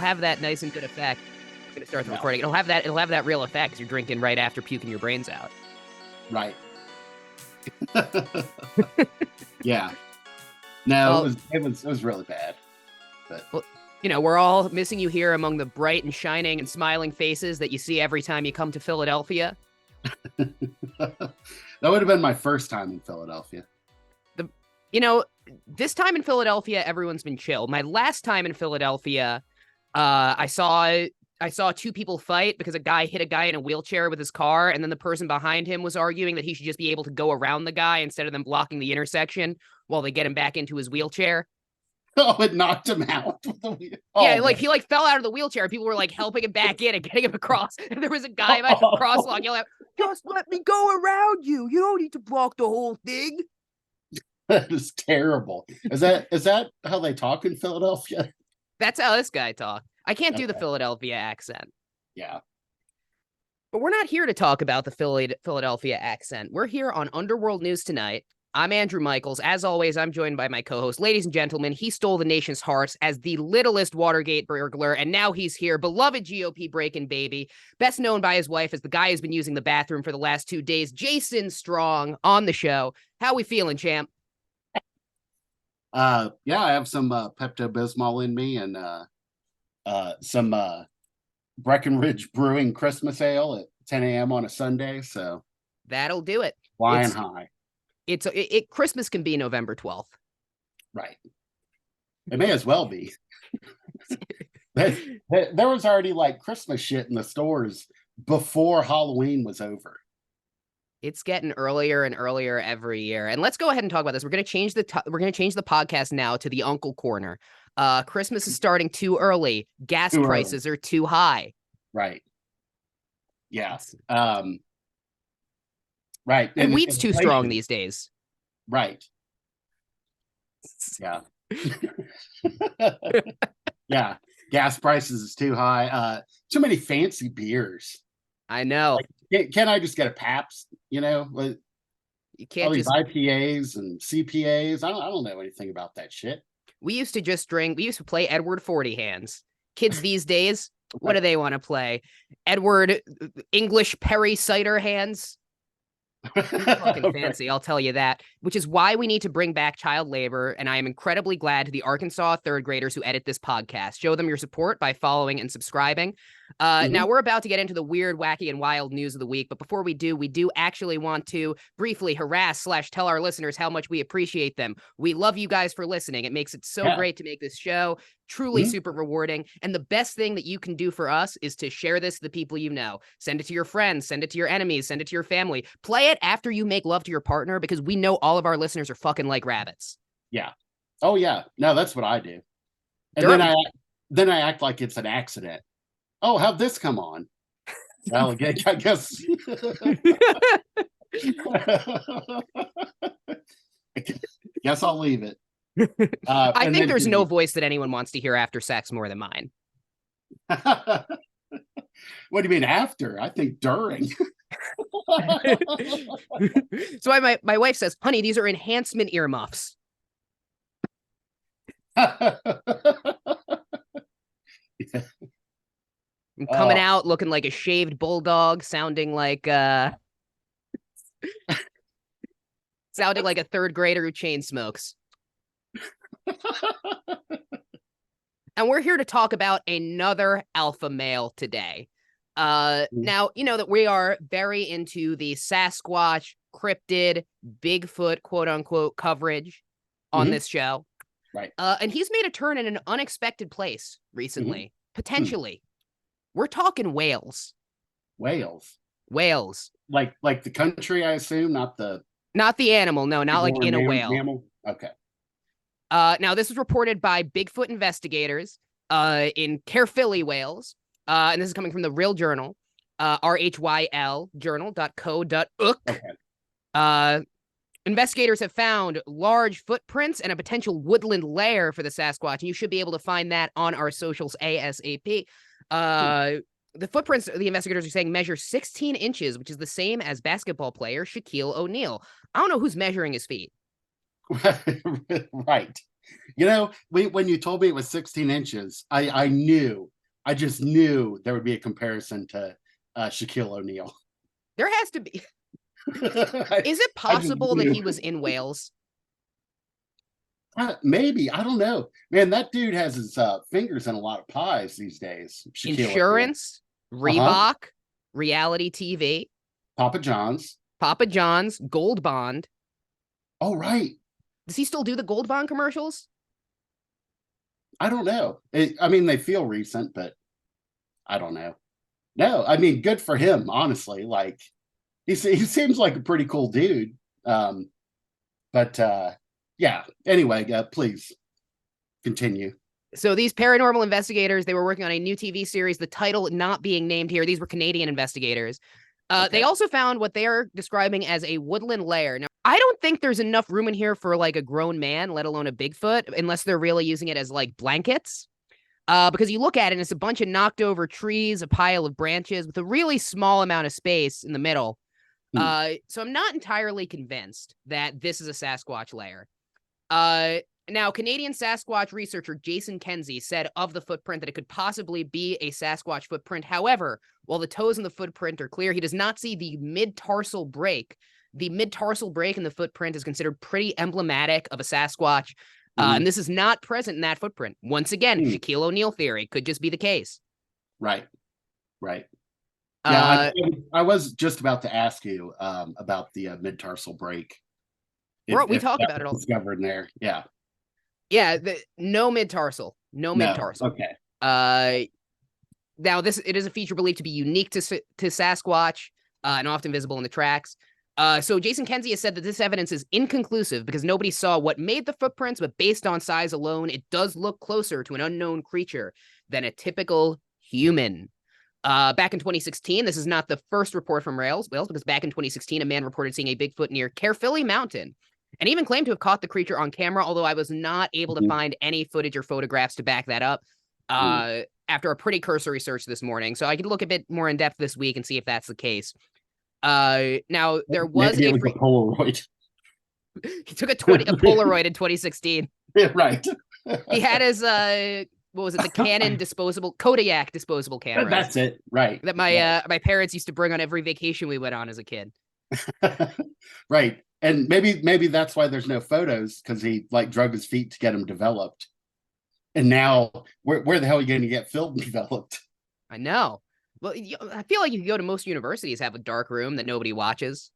have that nice and good effect. I'm gonna start the No. recording. It'll have that real effect because you're drinking right after puking your brains out. Right. Yeah. No, Well, it was really bad. But well, we're all missing you here among the bright and shining and smiling faces that you see every time you come to Philadelphia. that would have been my first time in Philadelphia. This time in Philadelphia, everyone's been chill. My last time in Philadelphia, I saw two people fight because a guy hit a guy in a wheelchair with his car, and then the person behind him was arguing that he should just be able to go around the guy instead of them blocking the intersection while they get him back into his wheelchair. Oh, it knocked him out. Yeah, he fell out of the wheelchair. People were like helping him back in and getting him across. And there was a guy by the crosswalk yelling out, "Just let me go around you. You don't need to block the whole thing." That is terrible. Is that how they talk in Philadelphia? That's how this guy talked. I can't do the Philadelphia accent. Yeah. But we're not here to talk about the Philadelphia accent. We're here on Underworld News Tonight. I'm Andrew Michaels. As always, I'm joined by my co-host. Ladies and gentlemen, he stole the nation's hearts as the littlest Watergate burglar, and now he's here. Beloved GOP breaking baby, best known by his wife as the guy who's been using the bathroom for the last 2 days, Jason Strong, on the show. How we feeling, champ? Yeah, I have some Pepto-Bismol in me and some Breckenridge Brewing Christmas Ale at 10 a.m. on a Sunday, so that'll do it. Flying high. Christmas can be November 12th. Right. It may as well be. There was already like Christmas shit in the stores before Halloween was over. It's getting earlier and earlier every year. And let's go ahead and talk about this. We're going to change the podcast now to the Uncle Corner. Christmas is starting too early. Gas prices are too high. Right. Yeah. Right. And wheat's too strong these days. Right. Yeah. Yeah. Gas prices is too high. Too many fancy beers. I know. Can't I just get a Pabst? You can't all these IPAs and CPAs. I don't know anything about that shit. We used to play Edward 40 hands. Kids these days, what do they want to play? Edward English Perry cider hands. Fucking fancy, I'll tell you that. Which is why we need to bring back child labor, and I am incredibly glad to the Arkansas third graders who edit this podcast. Show them your support by following and subscribing. Now we're about to get into the weird, wacky, and wild news of the week, but before we do actually want to briefly harass/tell our listeners how much we appreciate them. We love you guys for listening. It makes it so great to make this show. Truly super rewarding. And the best thing that you can do for us is to share this to the people you know. Send it to your friends, send it to your enemies, send it to your family. Play it after you make love to your partner, because we know all of our listeners are fucking like rabbits. Yeah. Oh yeah. No, that's what I do. And then I act like it's an accident. Oh, how'd this come on? Well, I guess. Guess I'll leave it. I think there's no voice that anyone wants to hear after sex more than mine. What do you mean after? I think during. So my wife says, "Honey, these are enhancement earmuffs." Yeah. I'm coming out looking like a shaved bulldog, sounding like a third grader who chain smokes. And we're here to talk about another alpha male today. Now, you know that we are very into the Sasquatch, cryptid, Bigfoot, quote unquote, coverage on this show. Right. And he's made a turn in an unexpected place recently, potentially. We're talking whales. Whales. Like the country, I assume, not the animal. No, not like in a whale. Mammal? Okay. Now this was reported by Bigfoot investigators in Caerphilly, Wales. And this is coming from the Real Journal, RHYL journal.co.uk. Okay. Investigators have found large footprints and a potential woodland lair for the Sasquatch, and you should be able to find that on our socials ASAP. The footprints, the investigators are saying, measure 16 inches, which is the same as basketball player Shaquille O'Neal. I don't know who's measuring his feet. Right. You know, when you told me it was 16 inches, I knew I just knew there would be a comparison to Shaquille O'Neal. There has to be. Is it possible that he was in Wales? Maybe. I don't know. Man, that dude has his fingers in a lot of pies these days. Shaquille Insurance, Reebok, reality TV, Papa John's, Gold Bond. Oh, right. Does he still do the Gold Bond commercials? I don't know. I mean, they feel recent, but I don't know. No, I mean, good for him, honestly. Like, he seems like a pretty cool dude. But yeah, anyway, please continue. So these paranormal investigators, they were working on a new TV series, the title not being named here. These were Canadian investigators. Okay. They also found what they are describing as a woodland lair. Now, I don't think there's enough room in here for like a grown man, let alone a Bigfoot, unless they're really using it as like blankets. Because you look at it and it's a bunch of knocked over trees, a pile of branches with a really small amount of space in the middle. So I'm not entirely convinced that this is a Sasquatch lair. Now, Canadian Sasquatch researcher Jason Kenzie said of the footprint that it could possibly be a Sasquatch footprint. However, while the toes in the footprint are clear, he does not see the mid-tarsal break. The mid-tarsal break in the footprint is considered pretty emblematic of a Sasquatch. And this is not present in that footprint. Once again, Shaquille O'Neal theory could just be the case. Right. Yeah, I was just about to ask you about the mid-tarsal break. We talk about it all. Discovered in there. Yeah. Yeah, no mid-tarsal. No mid-tarsal. Okay. Now, it is a feature believed to be unique to Sasquatch and often visible in the tracks. So Jason Kenzie has said that this evidence is inconclusive because nobody saw what made the footprints, but based on size alone, it does look closer to an unknown creature than a typical human. Back in 2016, this is not the first report from Wales, because back in 2016, a man reported seeing a Bigfoot near Caerphilly Mountain and even claimed to have caught the creature on camera, although I was not able to find any footage or photographs to back that up after a pretty cursory search this morning. So I could look a bit more in depth this week and see if that's the case. Now, there was a Polaroid. He took a Polaroid in 2016. Yeah, right. He had his what was it? The Canon Kodiak disposable camera. That's it. Right. That my parents used to bring on every vacation we went on as a kid. Right. And maybe that's why there's no photos, because he like drug his feet to get them developed. And now where the hell are you going to get film developed? I know. Well, I feel like you can go to most universities, have a dark room that nobody watches.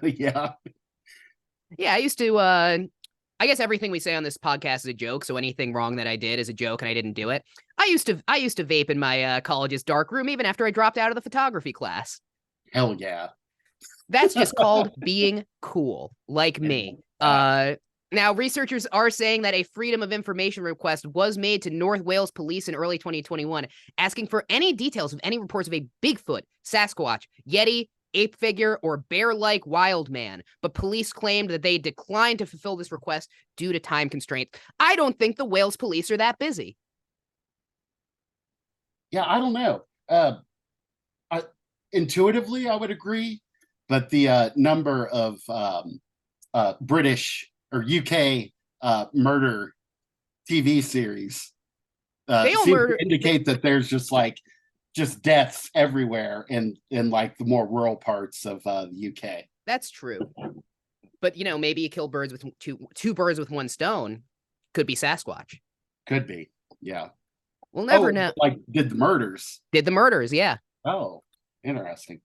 Yeah. Yeah, I used to I guess everything we say on this podcast is a joke, so anything wrong that I did is a joke and I didn't do it. I used to vape in my college's dark room even after I dropped out of the photography class. Hell yeah. That's just called being cool, like me. Now, researchers are saying that a Freedom of Information request was made to North Wales Police in early 2021, asking for any details of any reports of a Bigfoot, Sasquatch, Yeti, ape figure, or bear-like wild man. But police claimed that they declined to fulfill this request due to time constraints. I don't think the Wales police are that busy. Yeah, I don't know. Intuitively, I would agree, but the number of British or UK murder TV series seem to indicate that there's just deaths everywhere in like the more rural parts of the UK. That's true, but maybe you kill birds with two birds with one stone. Could be Sasquatch. Could be, yeah. We'll never know. Like did the murders? Yeah. Oh, interesting.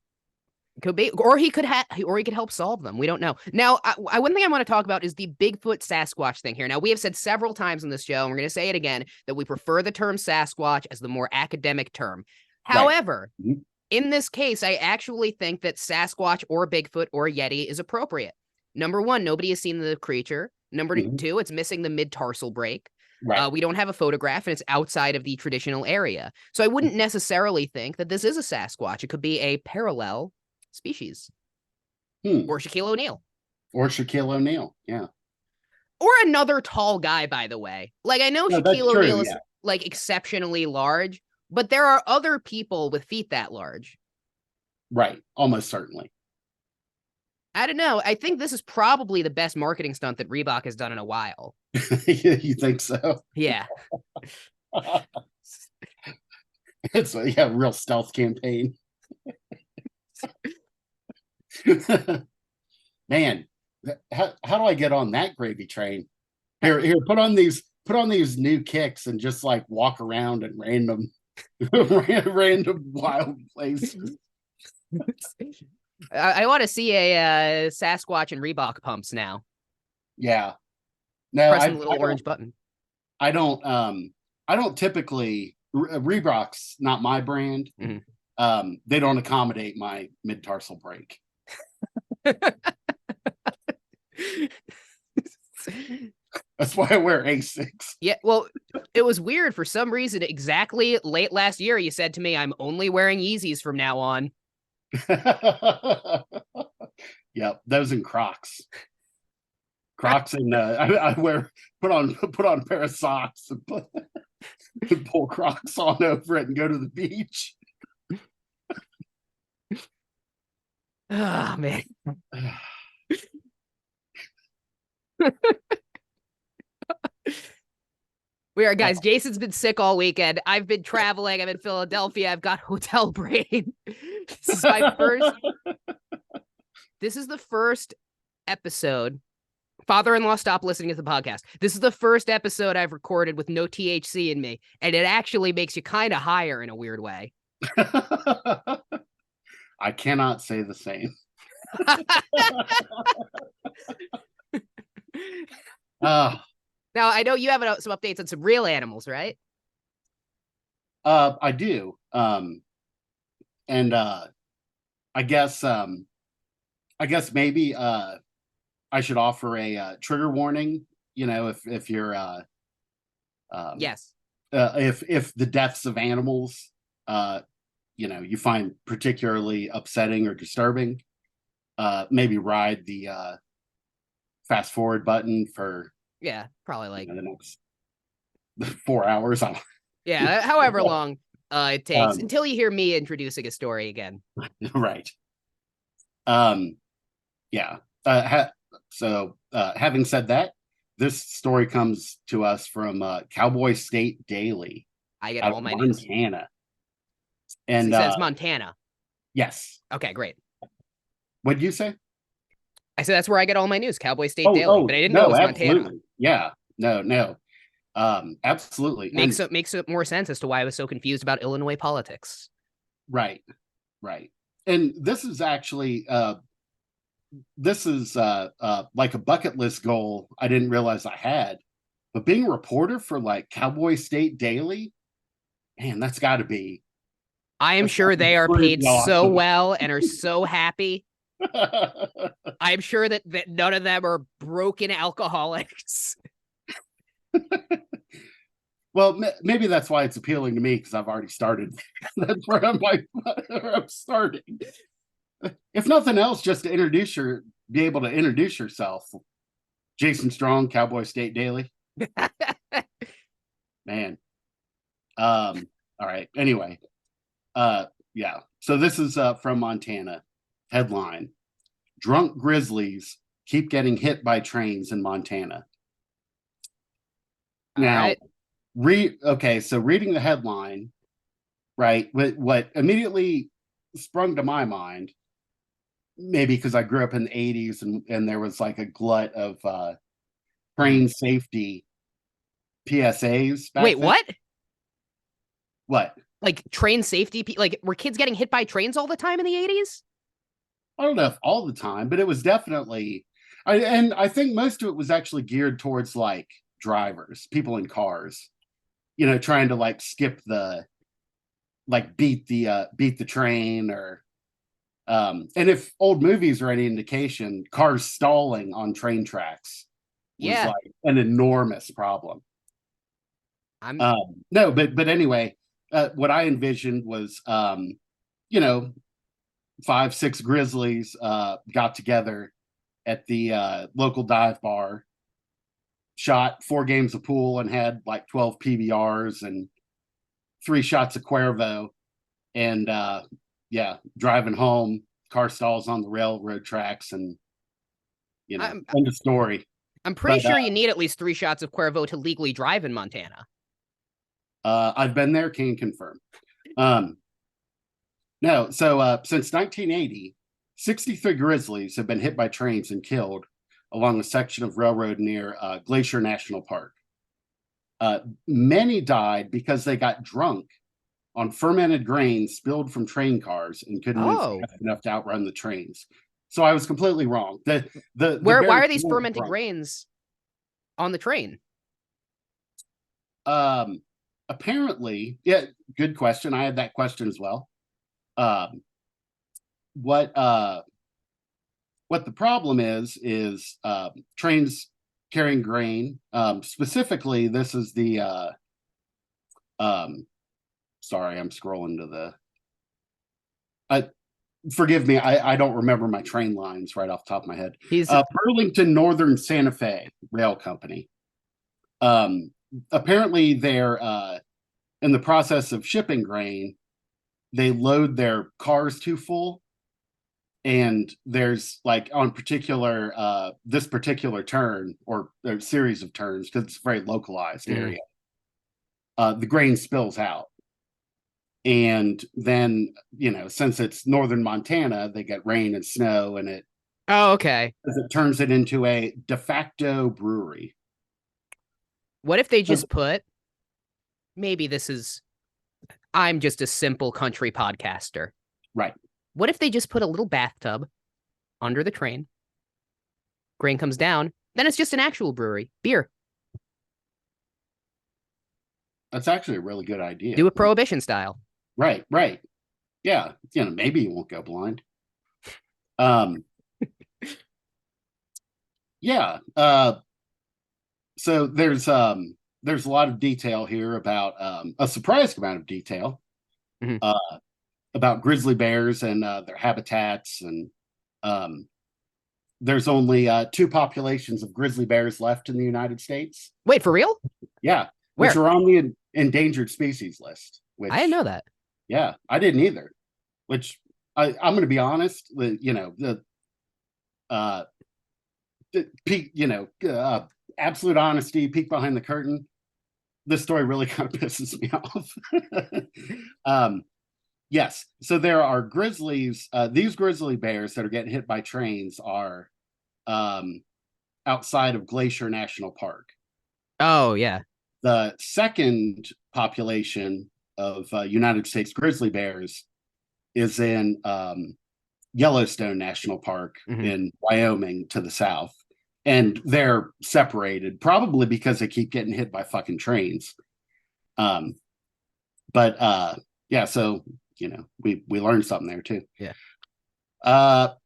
Could be, or he could help solve them. We don't know. Now, one thing I want to talk about is the Bigfoot Sasquatch thing here. Now, we have said several times on this show, and we're going to say it again, that we prefer the term Sasquatch as the more academic term. Right. However, in this case, I actually think that Sasquatch or Bigfoot or Yeti is appropriate. Number one, nobody has seen the creature. Number two, it's missing the mid-tarsal break. Right. We don't have a photograph, and it's outside of the traditional area. So I wouldn't necessarily think that this is a Sasquatch. It could be a parallel species. Or Shaquille O'Neal. Yeah. Or another tall guy, by the way. Like, I know Shaquille O'Neal is like exceptionally large, but there are other people with feet that large. Right. Almost certainly. I don't know. I think this is probably the best marketing stunt that Reebok has done in a while. You think so? Yeah. It's a real stealth campaign. Man, how do I get on that gravy train? Here, put on these new kicks and just like walk around in random random wild places. I want to see a Sasquatch and Reebok pumps now. Yeah. No, Pressing the little orange button. I don't typically Reebok's not my brand. Mm-hmm. They don't accommodate my mid-tarsal break. That's why I wear Asics. Yeah, well, it was weird for some reason. Exactly late last year, you said to me, "I'm only wearing Yeezys from now on." Yep, those and Crocs. Crocs and I put on a pair of socks and pull Crocs on over it and go to the beach. Oh man. We are, guys. Jason's been sick all weekend. I've been traveling. I'm in Philadelphia. I've got hotel brain. This is my first. This is the first episode. Father-in-law, stop listening to the podcast. This is the first episode I've recorded with no THC in me, and it actually makes you kind of higher in a weird way. I cannot say the same. Now, I know you have some updates on some real animals, right? I do. And I guess maybe I should offer a trigger warning, if you're yes. If the deaths of animals you find particularly upsetting or disturbing, maybe ride the fast forward button for probably like the next 4 hours. Yeah, however long it takes until you hear me introducing a story again. Right. Yeah. So having said that, this story comes to us from Cowboy State Daily. I get all my Montana. News. And it says Montana. Yes. Okay, great. What did you say? I said that's where I get all my news, Cowboy State Daily, but I didn't know it was absolutely. Montana. Yeah. No. Absolutely. Makes it more sense as to why I was so confused about Illinois politics. Right. And this is actually like a bucket list goal I didn't realize I had. But being a reporter for like Cowboy State Daily, man, that's got to be. I am sure they are paid so well and are so happy. I'm sure that none of them are broken alcoholics. Well, maybe that's why it's appealing to me, because I've already started. That's where I'm starting. If nothing else, just to be able to introduce yourself. Jason Strong, Cowboy State Daily. Man. All right. Anyway. Yeah. So this is from Montana. Headline: Drunk grizzlies keep getting hit by trains in Montana. Now, so reading the headline, right? What immediately sprung to my mind, maybe because I grew up in the 80s and there was like a glut of train safety PSAs. Wait, then. What? What? Like train safety? Like, were kids getting hit by trains all the time in the 80s? I don't know if all the time, but it was definitely. I think most of it was actually geared towards like drivers, people in cars, trying to like skip the, like beat the train, or and if old movies are any indication, cars stalling on train tracks was like an enormous problem. No, but anyway, what I envisioned was 5-6 grizzlies got together at the local dive bar, shot 4 games of pool, and had like 12 PBRs and 3 shots of Cuervo, and driving home, car stalls on the railroad tracks, and end of story. I'm pretty sure you need at least 3 shots of Cuervo to legally drive in Montana. I've been there, can confirm. Um, no, so since 1980, 63 grizzlies have been hit by trains and killed along a section of railroad near Glacier National Park. Many died because they got drunk on fermented grain spilled from train cars and couldn't move fast enough to outrun the trains. So I was completely wrong. Why are these fermented grains on the train? Apparently, yeah, good question. I had that question as well. What the problem is trains carrying grain. Specifically, this is the sorry, I'm scrolling to the forgive me, I don't remember my train lines right off the top of my head. Burlington Northern Santa Fe Rail Company. Apparently they're in the process of shipping grain. They load their cars too full, and there's like on particular this particular turn or a series of turns, because it's a very localized area, the grain spills out. And then, since it's northern Montana, they get rain and snow, and it turns it into a de facto brewery. What if they just put, I'm just a simple country podcaster. Right. What if they just put a little bathtub under the train? Grain comes down, then it's just an actual brewery. Beer. That's actually a really good idea. Do it Prohibition style. Right. Yeah. Maybe you won't go blind. Yeah. So there's a lot of detail here about a surprising amount of detail about grizzly bears and their habitats, and there's only 2 populations of grizzly bears left in the United States. Wait, for real? Yeah. Where? Which are on the endangered species list. Which, I didn't know that. Yeah, I didn't either. Which I'm going to be honest, absolute honesty, peek behind the curtain. This story really kind of pisses me off. Yes, so there are grizzlies. These grizzly bears that are getting hit by trains are outside of Glacier National Park. Oh, yeah. The second population of United States grizzly bears is in Yellowstone National Park in Wyoming to the south. And they're separated, probably because they keep getting hit by fucking trains. Yeah, so, we learned something there too. Yeah.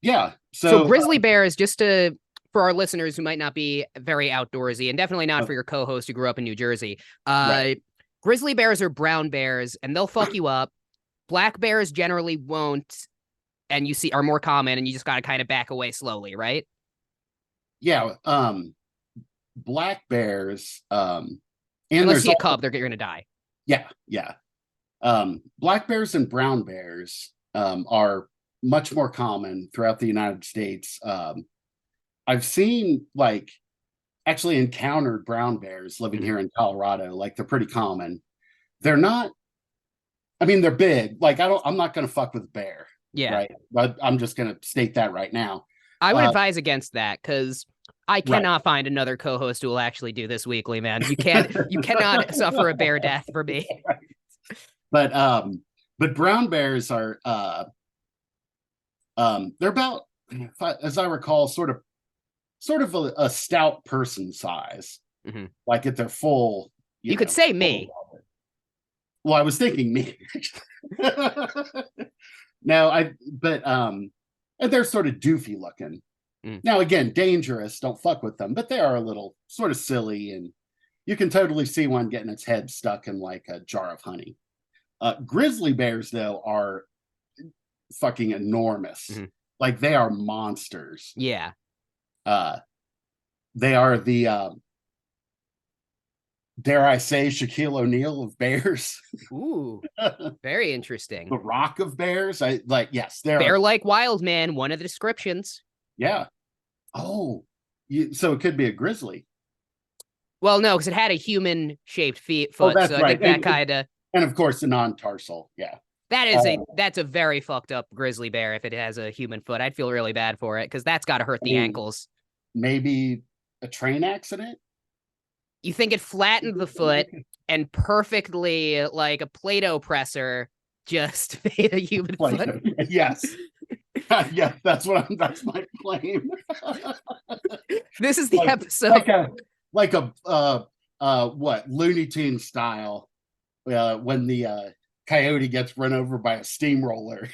Yeah. So grizzly bears, just for our listeners who might not be very outdoorsy, and definitely not for your co-host who grew up in New Jersey. Right. Grizzly bears are brown bears, and they'll fuck you up. Black bears generally won't, and are more common, and you just got to kind of back away slowly, right? Yeah. Black bears, and unless you see a cub, they're going to die. Yeah. Black bears and brown bears are much more common throughout the United States. I've seen, actually encountered brown bears living here in Colorado. They're pretty common. They're not, they're big. I'm not going to fuck with a bear. Yeah. Right. But I'm just going to state that right now. I would advise against that, because I cannot find another co-host who will actually do this weekly, man. You cannot suffer a bear death for me. But brown bears are, they're about, as I recall, sort of a stout person size, at their full. You could say me. Well, I was thinking me. And they're sort of doofy looking. Now, again, dangerous. Don't fuck with them, but they are a little sort of silly, and you can totally see one getting its head stuck in a jar of honey. Grizzly bears, though, are fucking enormous. They are monsters. Yeah. They are the dare I say Shaquille O'Neal of bears. Ooh, very interesting. The Rock of bears. Yes, they're bear-like wild man, one of the descriptions. Yeah. Oh, so it could be a grizzly. Well, no, because it had a human-shaped foot. Oh, that's so right. I think that kind of. And of course, the non-tarsal. Yeah. That's a very fucked up grizzly bear if it has a human foot. I'd feel really bad for it because that's got to hurt the ankles. Maybe a train accident. You think it flattened the foot and perfectly, like a Play-Doh presser, just made a human foot? Yes. Yeah, that's my claim. This is the episode. Like a what, Looney Tunes style, when the coyote gets run over by a steamroller.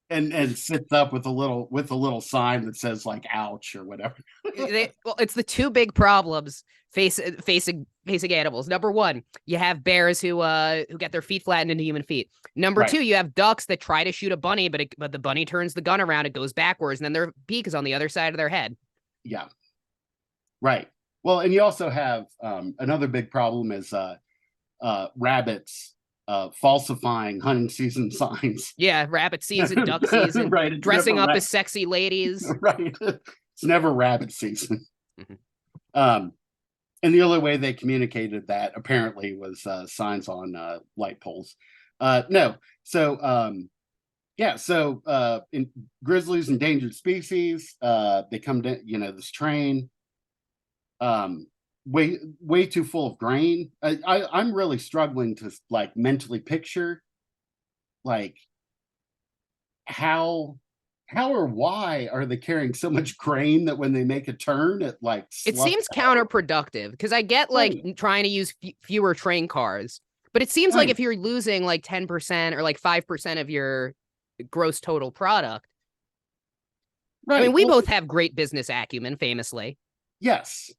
and sits up with a little sign that says like "ouch" or whatever. Well, it's the two big problems facing animals. Number one, you have bears who get their feet flattened into human feet. Number two, you have ducks that try to shoot a bunny, but the bunny turns the gun around, it goes backwards, and then their beak is on the other side of their head. Yeah, right. Well, and you also have another big problem is rabbits falsifying hunting season signs. Yeah, rabbit season, duck season, right? Dressing up as sexy ladies. Right. It's never rabbit season. And the only way they communicated that apparently was signs on light poles. No, so in grizzlies, endangered species, they come to this train. Way too full of grain. I'm really struggling to like mentally picture like how or why are they carrying so much grain that when they make a turn it like it seems counterproductive, because I get like trying to use fewer train cars, but it seems like if you're losing like 10% or like 5% of your gross total product. I mean, we both have great business acumen, famously. Yes.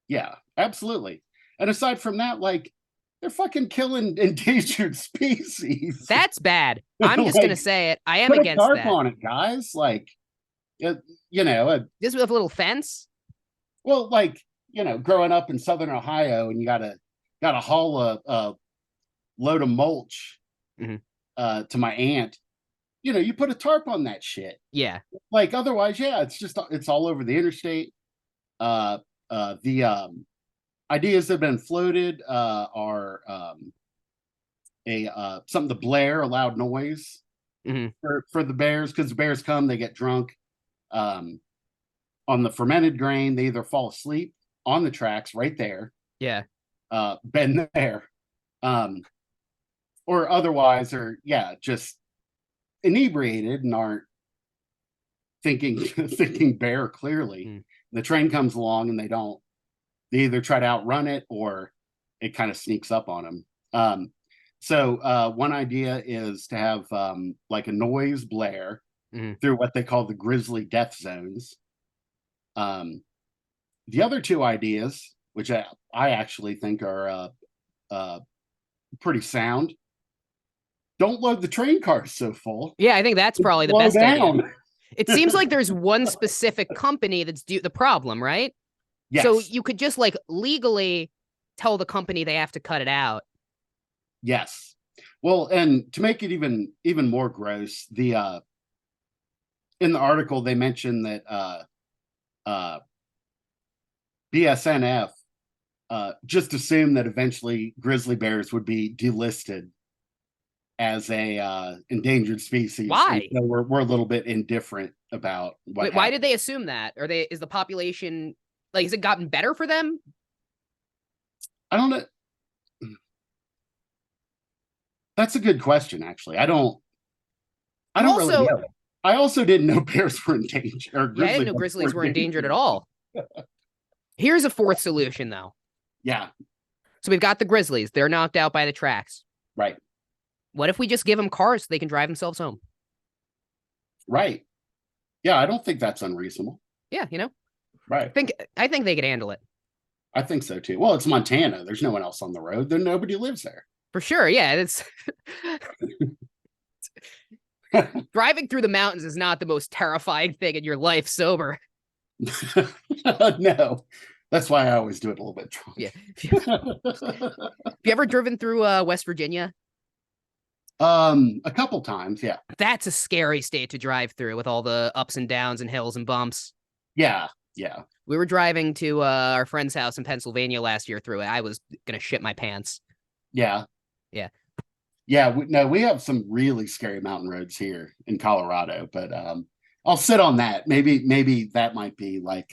Yeah, absolutely. And aside from that, like, they're fucking killing endangered species. That's bad. I'm just gonna say it. I am put against a tarp that. on it, guys. Like, just with a little fence. Well, like, growing up in Southern Ohio, and you gotta haul a load of mulch to my aunt. You put a tarp on that shit. Yeah. Like, otherwise, yeah, it's all over the interstate. The ideas that have been floated are something to blare, a loud noise for the bears, because the bears come, they get drunk. On the fermented grain, they either fall asleep on the tracks right there. Yeah. Been there. Or otherwise are just inebriated and aren't thinking bear clearly. The train comes along and they either try to outrun it or it kind of sneaks up on them. So one idea is to have like a noise blare through what they call the grizzly death zones. The other two ideas, which I actually think are pretty sound, don't load the train cars so full. Yeah, I think that's probably the best idea. It seems like there's one specific company that's the problem, right? Yes. So you could just like legally tell the company they have to cut it out. Yes. Well, and to make it even more gross, in the article they mentioned that BSNF just assumed that eventually grizzly bears would be delisted as a endangered species. Why? So we're a little bit indifferent about why did they assume that? Is the population like, has it gotten better for them? I don't know. That's a good question, actually. I don't really know. I also didn't know bears were endangered. I didn't know grizzlies were endangered at all. Here's a fourth solution, though. Yeah. So we've got the grizzlies. They're knocked out by the tracks. Right. What if we just give them cars so they can drive themselves home? Right. Yeah, I don't think that's unreasonable. Yeah, Right. I think they could handle it. I think so too. Well, it's Montana. There's no one else on the road. Nobody lives there. For sure. Yeah, it's driving through the mountains is not the most terrifying thing in your life sober. No. That's why I always do it a little bit drunk. Yeah. Have you ever driven through West Virginia? A couple times, yeah. That's a scary state to drive through with all the ups and downs and hills and bumps. Yeah. We were driving to our friend's house in Pennsylvania last year through it. I was gonna shit my pants. Yeah. Yeah, we have some really scary mountain roads here in Colorado, but I'll sit on that. Maybe that might be like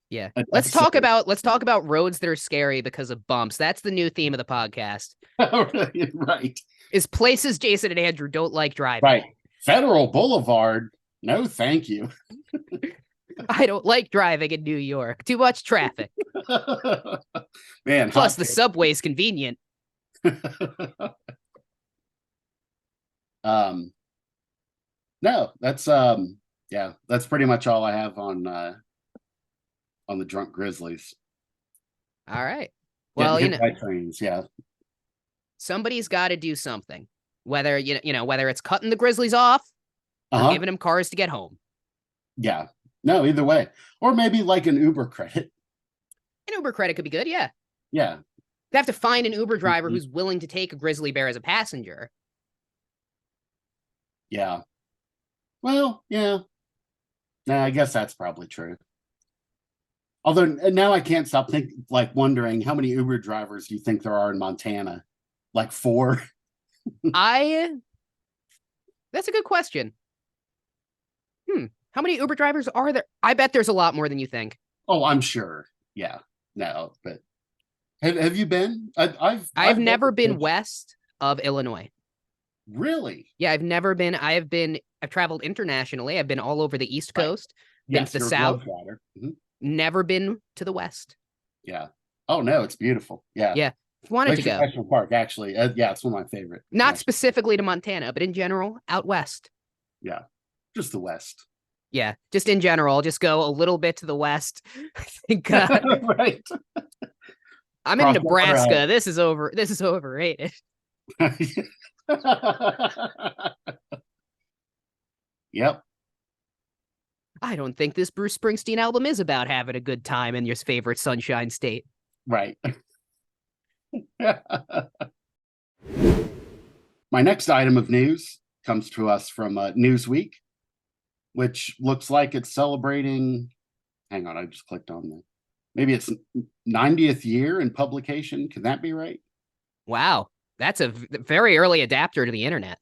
Yeah. an Let's talk episode. about roads that are scary because of bumps. That's the new theme of the podcast. Right. Is places Jason and Andrew don't like driving. Right. Federal Boulevard. No, thank you. I don't like driving in New York. Too much traffic. Man, Plus, the subway's convenient. No, that's yeah, that's pretty much all I have on the drunk grizzlies. All right. Well, Getting hit by trains, yeah. Somebody's got to do something. Whether whether it's cutting the grizzlies off or giving them cars to get home. Yeah. No, either way. Or maybe like an Uber credit. An Uber credit could be good, yeah. Yeah. They have to find an Uber driver who's willing to take a grizzly bear as a passenger. Yeah. Well, yeah. No, I guess that's probably true. Although now I can't stop wondering how many Uber drivers do you think there are in Montana? Like 4? That's a good question. How many Uber drivers are there? I bet there's a lot more than you think. Oh, I'm sure. Yeah. No, but have you been? I've never been west of Illinois. Really? Yeah, I've never been. I've traveled internationally. I've been all over the East Coast, been to the South. Never been to the West. Yeah. Oh no, it's beautiful. Yeah. Yeah. Wanted to go. National Park, actually. Yeah, it's one of my favorite. Not specifically to Montana, but in general, out west. Yeah. Just the West. Yeah, just in general, just go a little bit to the west. I think right. I'm in Nebraska. This is overrated. Yep. I don't think this Bruce Springsteen album is about having a good time in your favorite sunshine state. Right. My next item of news comes to us from Newsweek, which looks like it's celebrating. Hang on, I just clicked on that. Maybe it's 90th year in publication. Can that be right? Wow. That's a very early adapter to the internet.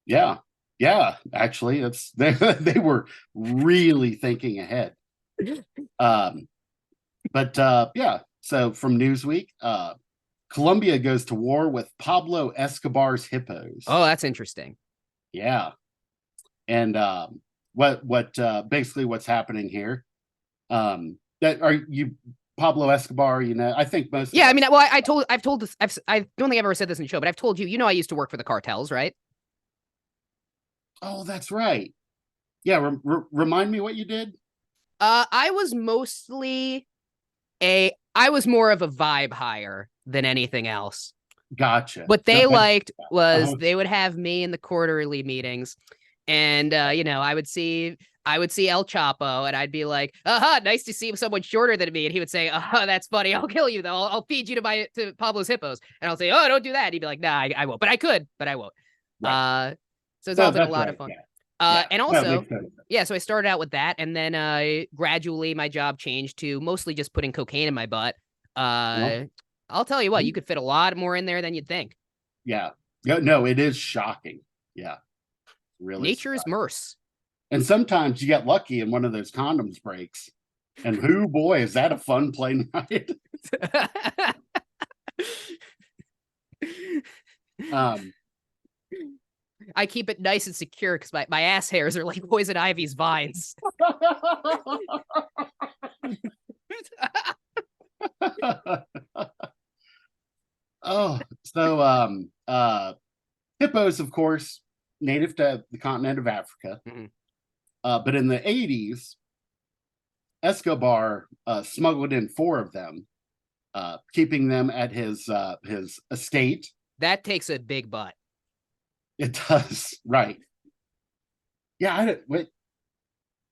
Yeah. Yeah, actually, they were really thinking ahead. But yeah, so from Newsweek, Colombia goes to war with Pablo Escobar's hippos. Oh, that's interesting. Yeah. And what basically what's happening here? That are you Pablo Escobar, I think most. Yeah, I mean, well, I've told this. I don't think I've ever said this in the show, but I've told you. I used to work for the cartels, right? Oh, that's right. Yeah, remind me what you did. I was mostly I was more of a vibe hire than anything else. Gotcha. What they liked was they would have me in the quarterly meetings, and I would see El Chapo, and I'd be like, "Aha, nice to see someone shorter than me," and he would say, "Oh, that's funny. I'll kill you though. I'll feed you to Pablo's hippos," and I'll say, "Oh, don't do that." And he'd be like, "Nah, I won't, but I could, but I won't." Right. So it's all been a lot of fun. Yeah. And also, so I started out with that, and then gradually my job changed to mostly just putting cocaine in my butt. I'll tell you what, you could fit a lot more in there than you'd think. Yeah. No, it is shocking. Yeah. Really. Nature's mercy. And sometimes you get lucky and one of those condoms breaks. And whoo boy, is that a fun plane ride? I keep it nice and secure because my ass hairs are like poison ivy's vines. Oh, so hippos, of course, native to the continent of Africa. Mm-hmm. But in the 80s, Escobar smuggled in 4 of them, keeping them at his estate. That takes a big butt. It does, right? Yeah,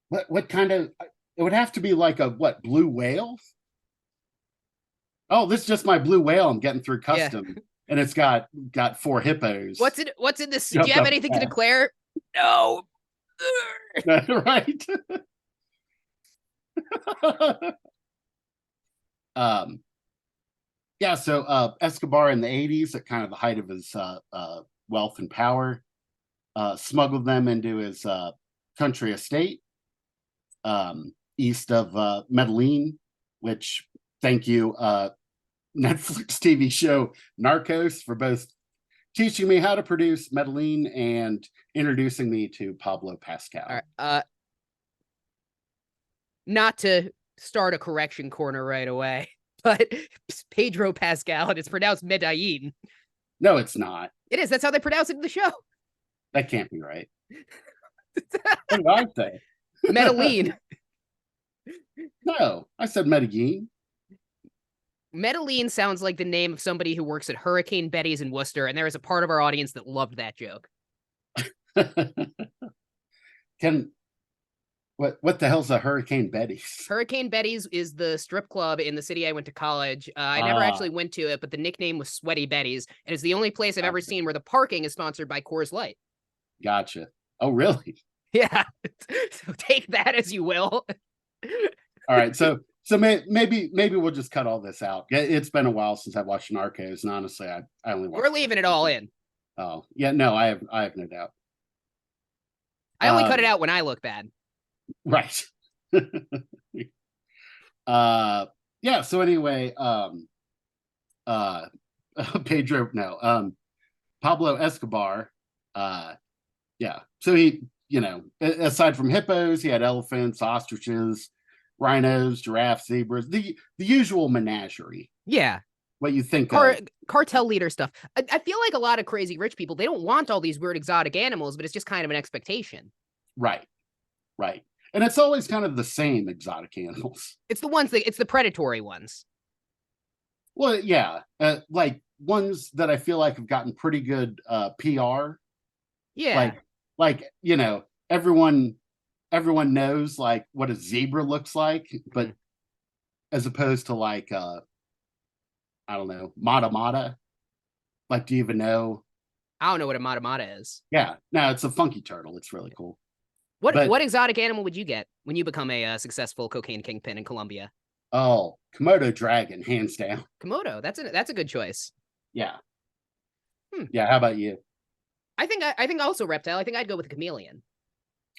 what kind of? It would have to be like a blue whale? Oh, this is just my blue whale. I'm getting through custom, and it's got 4 hippos. What's in this? Do you have anything to declare? No. Right. Yeah, so Escobar in the 80s, at kind of the height of his wealth and power, smuggled them into his country estate east of Medellin, which, thank you, Netflix TV show Narcos, for both teaching me how to produce Medellin and introducing me to Pablo Pascal. All right, not to start a correction corner right away, but Pedro Pascal, and it's pronounced Medellin. No, it's not. It is. That's how they pronounce it in the show. That can't be right. What did I say? Medellin. No, I said Medellin. Medellin sounds like the name of somebody who works at Hurricane Betty's in Worcester, and there is a part of our audience that loved that joke. What the hell's a Hurricane Betty's? Hurricane Betty's is the strip club in the city I went to college. I never actually went to it, but the nickname was Sweaty Betty's, and it's the only place I've ever seen where the parking is sponsored by Coors Light. Gotcha. Oh, really? Yeah. So take that as you will. All right. So maybe we'll just cut all this out. It's been a while since I've watched Narcos, and honestly, I only watched. We're leaving it all in. Oh yeah, no, I have no doubt. I only cut it out when I look bad. Right. Yeah. So anyway, Pedro, no, Pablo Escobar. Yeah. So he, aside from hippos, he had elephants, ostriches, rhinos, giraffes, zebras, the usual menagerie. Yeah. What you think cartel leader stuff. I feel like a lot of crazy rich people, they don't want all these weird exotic animals, but it's just kind of an expectation. Right. Right. And it's always kind of the same exotic animals. It's the predatory ones. Well, yeah. Like ones that I feel like have gotten pretty good PR. Yeah. Like, everyone knows like what a zebra looks like, but as opposed to like I don't know, mata mata. Like, do you even know? I don't know what a mata mata is. Yeah. No, it's a funky turtle. It's really cool. What exotic animal would you get when you become a successful cocaine kingpin in Colombia? Oh, Komodo dragon, hands down. Komodo, that's a good choice. Yeah. Yeah. How about you? I think also reptile. I think I'd go with a chameleon.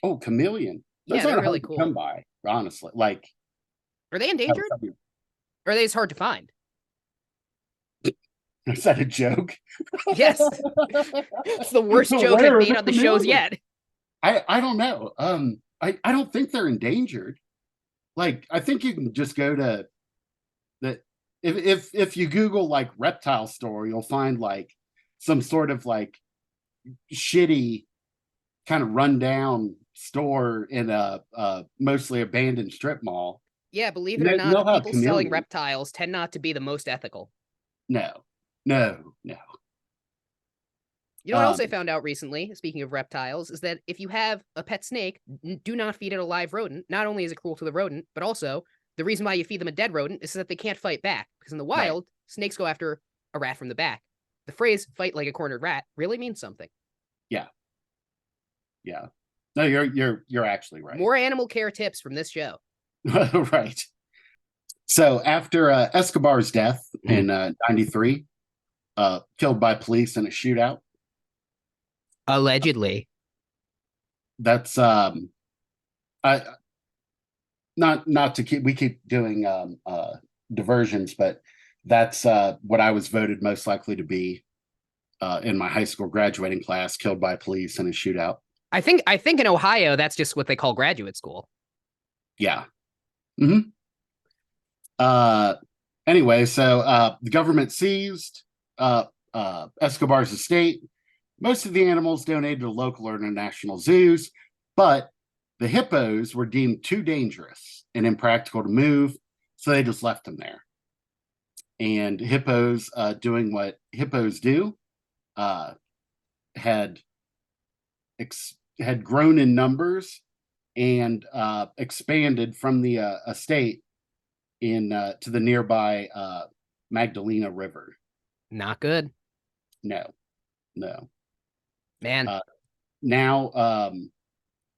Oh, chameleon. Those they're aren't really hard to cool. come by, honestly. Like, are they endangered? Or are they just hard to find? Is that a joke? Yes. It's the worst joke I've made on the shows yet. I don't know. I don't think they're endangered. Like, I think you can just go to the if you Google like reptile store, you'll find like some sort of like shitty kind of rundown store in a mostly abandoned strip mall. Yeah, believe it or not, the people selling reptiles tend not to be the most ethical. No. You know what else I found out recently, speaking of reptiles, is that if you have a pet snake, do not feed it a live rodent. Not only is it cruel to the rodent, but also the reason why you feed them a dead rodent is that they can't fight back. Because in the wild, snakes go after a rat from the back. The phrase "fight like a cornered rat" really means something. Yeah. No, you're actually right. More animal care tips from this show. Right. So after Escobar's death in 93, killed by police in a shootout. Allegedly. That's I not to keep, we keep doing diversions, but that's what I was voted most likely to be in my high school graduating class, killed by police in a shootout. I think in Ohio that's just what they call graduate school. Yeah. Anyway, so the government seized Escobar's estate. Most of the animals donated to local or international zoos, but the hippos were deemed too dangerous and impractical to move, so they just left them there. And hippos, doing what hippos do, had grown in numbers and expanded from the estate to the nearby Magdalena River. Not good. No. Man. Now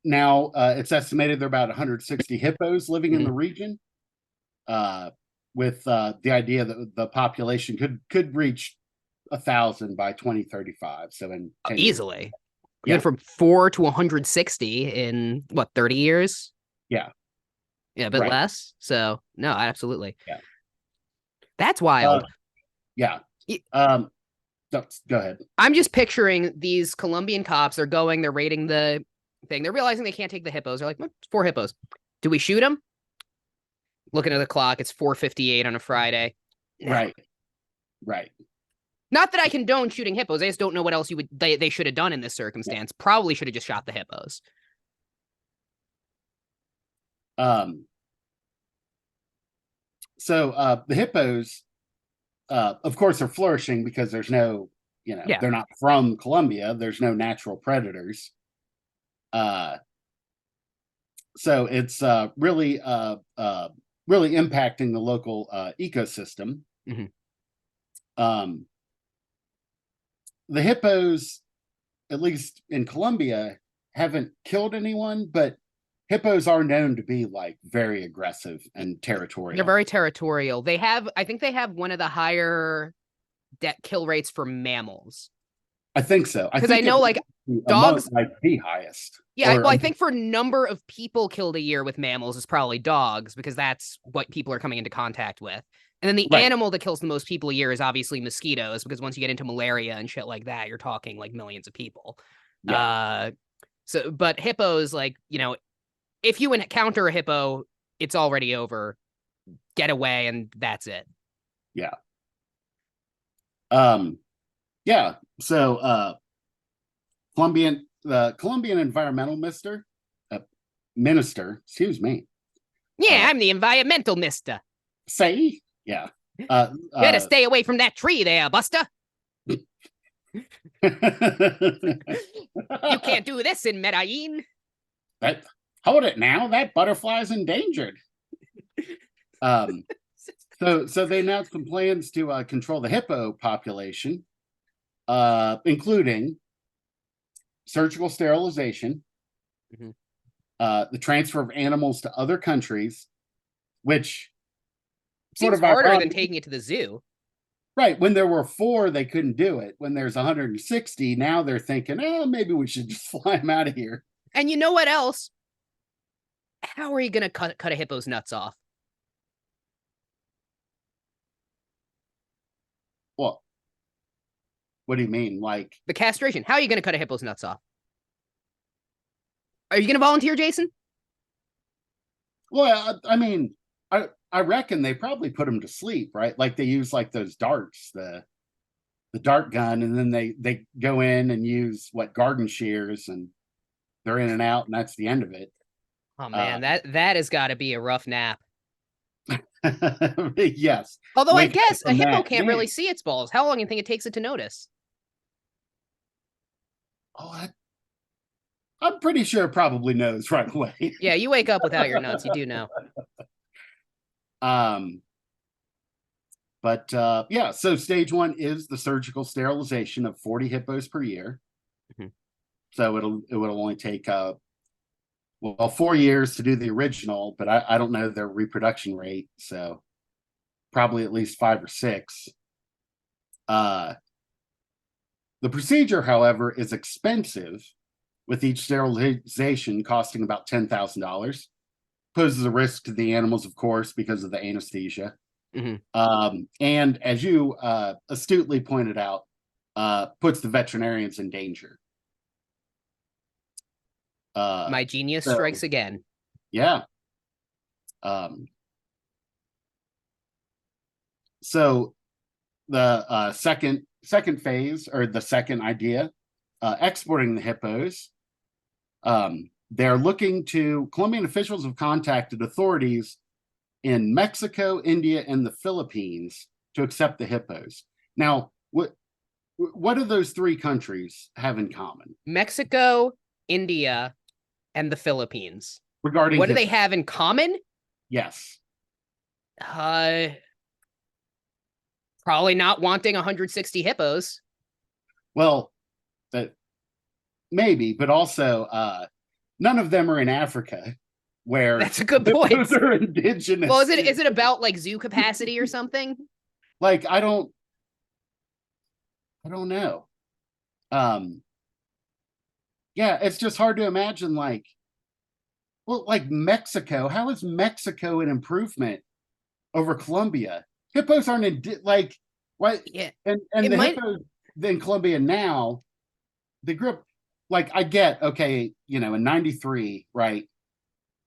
it's estimated there are about 160 hippos living in the region. with the idea that the population could reach 1,000 by 2035. So in 10 years. Easily. We Yeah. went from 4 to 160 in what, 30 years? Yeah. Yeah, a bit less. So no, absolutely. Yeah. That's wild. Yeah. Go ahead. I'm just picturing these Colombian cops. They're raiding the thing. They're realizing they can't take the hippos. They're like, well, 4 hippos. Do we shoot them? Looking at the clock, it's 4:58 on a Friday. Right. Not that I condone shooting hippos. I just don't know what else they should have done in this circumstance. Yeah. Probably should have just shot the hippos. So the hippos, of course, are flourishing because there's no, they're not from Colombia. There's no natural predators. So it's really impacting the local ecosystem. Mm-hmm. The hippos, at least in Colombia, haven't killed anyone, but hippos are known to be like very aggressive and territorial. They're very territorial. I think they have one of the higher kill rates for mammals. I think so. Because I know like dogs like the highest. Yeah, well, I think for number of people killed a year with mammals is probably dogs, because that's what people are coming into contact with. And then the animal that kills the most people a year is obviously mosquitoes, because once you get into malaria and shit like that, you're talking like millions of people. Yeah. But hippos, like, if you encounter a hippo, it's already over. Get away, and that's it. Yeah. Yeah. So the Colombian environmental minister, excuse me. Yeah, I'm the environmental mister. Say, yeah. You better stay away from that tree there, Buster. You can't do this in Medellin. Hold it now. That butterfly's endangered. So they announced some plans to control the hippo population, including surgical sterilization, the transfer of animals to other countries, which seems harder than taking it to the zoo. Right. When there were 4, they couldn't do it. When there's 160, now they're thinking, maybe we should just fly them out of here. And you know what else? How are you going to cut a hippo's nuts off? Well, what do you mean? Like the castration. How are you going to cut a hippo's nuts off? Are you going to volunteer, Jason? Well, I mean, I reckon they probably put them to sleep, right? Like they use like those darts, the dart gun, and then they go in and use garden shears, and they're in and out, and that's the end of it. Oh man, that has got to be a rough nap. Yes. Although I guess a hippo can't really see its balls. How long do you think it takes it to notice? Oh, I'm pretty sure it probably knows right away. Yeah, you wake up without your nuts. You do know. But yeah, so stage 1 is the surgical sterilization of 40 hippos per year. So it would only take 4 years to do the original, but I don't know their reproduction rate, so probably at least 5 or 6. The procedure, however, is expensive, with each sterilization costing about $10,000. Poses a risk to the animals, of course, because of the anesthesia. And as you astutely pointed out, puts the veterinarians in danger. My genius strikes again. Yeah. So the second phase, or the second idea, exporting the hippos. They're looking to, Colombian officials have contacted authorities in Mexico, India, and the Philippines to accept the hippos. Now, what do those 3 countries have in common? Mexico, India, and the Philippines. Regarding what do they have in common? Yes. Probably not wanting 160 hippos. Well, maybe, but also none of them are in Africa. where That's a good point. those are indigenous. Well, is it about like zoo capacity or something? Like I don't know. Yeah, it's just hard to imagine like, well, like Mexico. How is Mexico an improvement over Colombia? Hippos aren't like what? Yeah, And it the might. hippos in Colombia now, they grew up like I get okay, you know, in '93, right?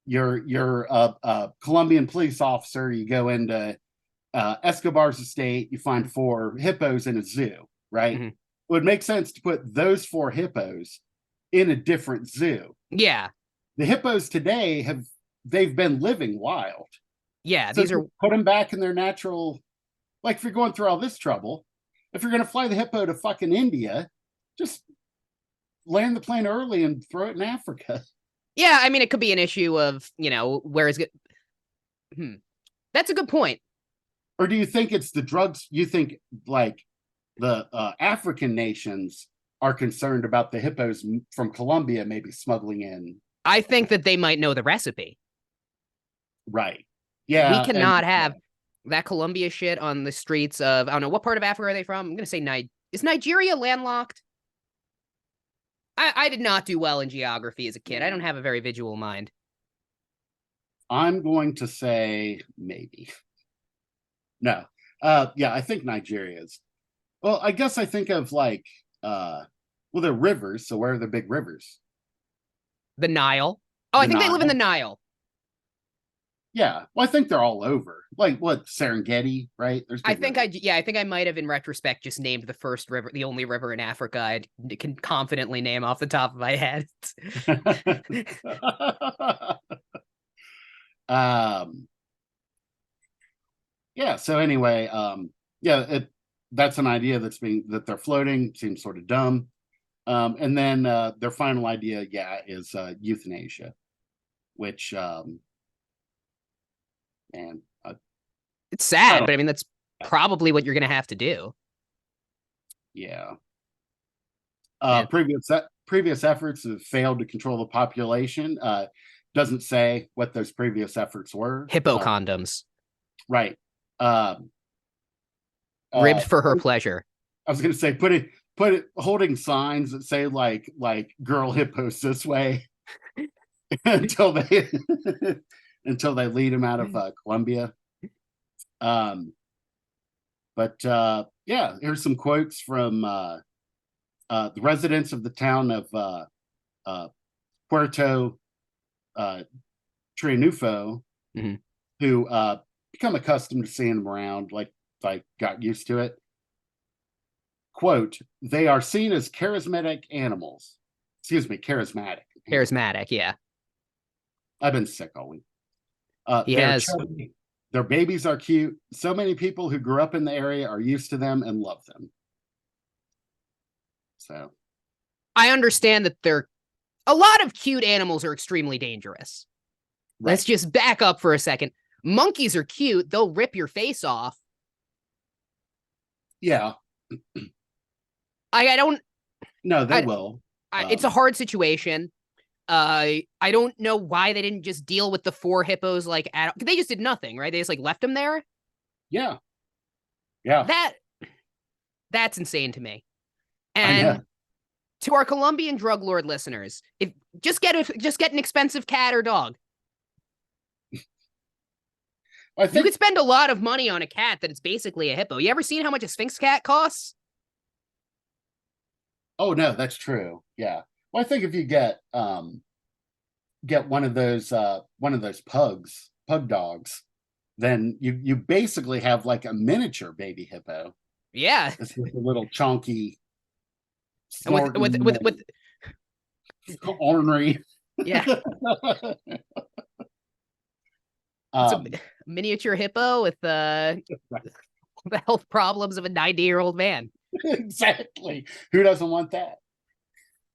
You're a Colombian police officer. You go into Escobar's estate. You find 4 hippos in a zoo, right? Mhm. It would make sense to put those 4 hippos in a different zoo. Yeah, The hippos today they've been living wild. yeah. So These are put them back in their natural. Like if you're going through all this trouble, if you're going to fly the hippo to fucking India, just land the plane early and throw it in Africa. yeah. I mean, it could be an issue of where is it. That's a good point. Or do you think it's the drugs? You think like the African nations are concerned about the hippos from Colombia maybe smuggling in? I think that they might know the recipe. Right. We Yeah. And cannot have that Colombia shit on the streets of, I don't know, what part of Africa are they from? I'm going to say is Nigeria landlocked? I did not do well in geography as a kid. I don't have a very visual mind. I'm going to say maybe. No. Yeah, I think Nigeria's. Well, I guess I think of like well, they're rivers, so where are the big rivers? The Nile. Oh, I think they live in the Nile. Yeah. Well, I think they're all over. Like what, Serengeti, right? There's I big think rivers. I think I might have in retrospect just named the first river, the only river in Africa I can confidently name off the top of my head. um yeah, so anyway, yeah, that's an idea that they're floating, seems sort of dumb. And then their final idea, yeah, is euthanasia, which and It's sad, but I mean that's probably what you're gonna have to do. yeah. Man. Previous efforts have failed to control the population. Doesn't say what those previous efforts were. Hippo condoms. Right. Ribbed for her pleasure. I was going to say put it holding signs that say like girl hippos this way until they until they lead him out of Colombia. But yeah, here's some quotes from the residents of the town of Puerto Triunfo, mm-hmm. who become accustomed to seeing them around, like got used to it. Quote, they are seen as charismatic animals. Excuse me, charismatic. Charismatic, yeah. I've been sick all week. He has. Chubby. Their babies are cute. So many people who grew up in the area are used to them and love them. So I understand that a lot of cute animals are extremely dangerous. Right. Let's just back up for a second. Monkeys are cute. They'll rip your face off. Yeah. I don't. No, they will. It's a hard situation. I don't know why they didn't just deal with the 4 hippos like they just did nothing, right? They just like left them there. Yeah. Yeah. That's insane to me. And to our Colombian drug lord listeners, if just get an expensive cat or dog. You could spend a lot of money on a cat that is basically a hippo. You ever seen how much a Sphinx cat costs? Oh no, that's true. Yeah. Well, I think if you get one of those pug dogs, then you basically have like a miniature baby hippo. Yeah. It's just a little chunky and with ornery. Yeah. It's a miniature hippo with the health problems of a 90-year-old man. Exactly. Who doesn't want that?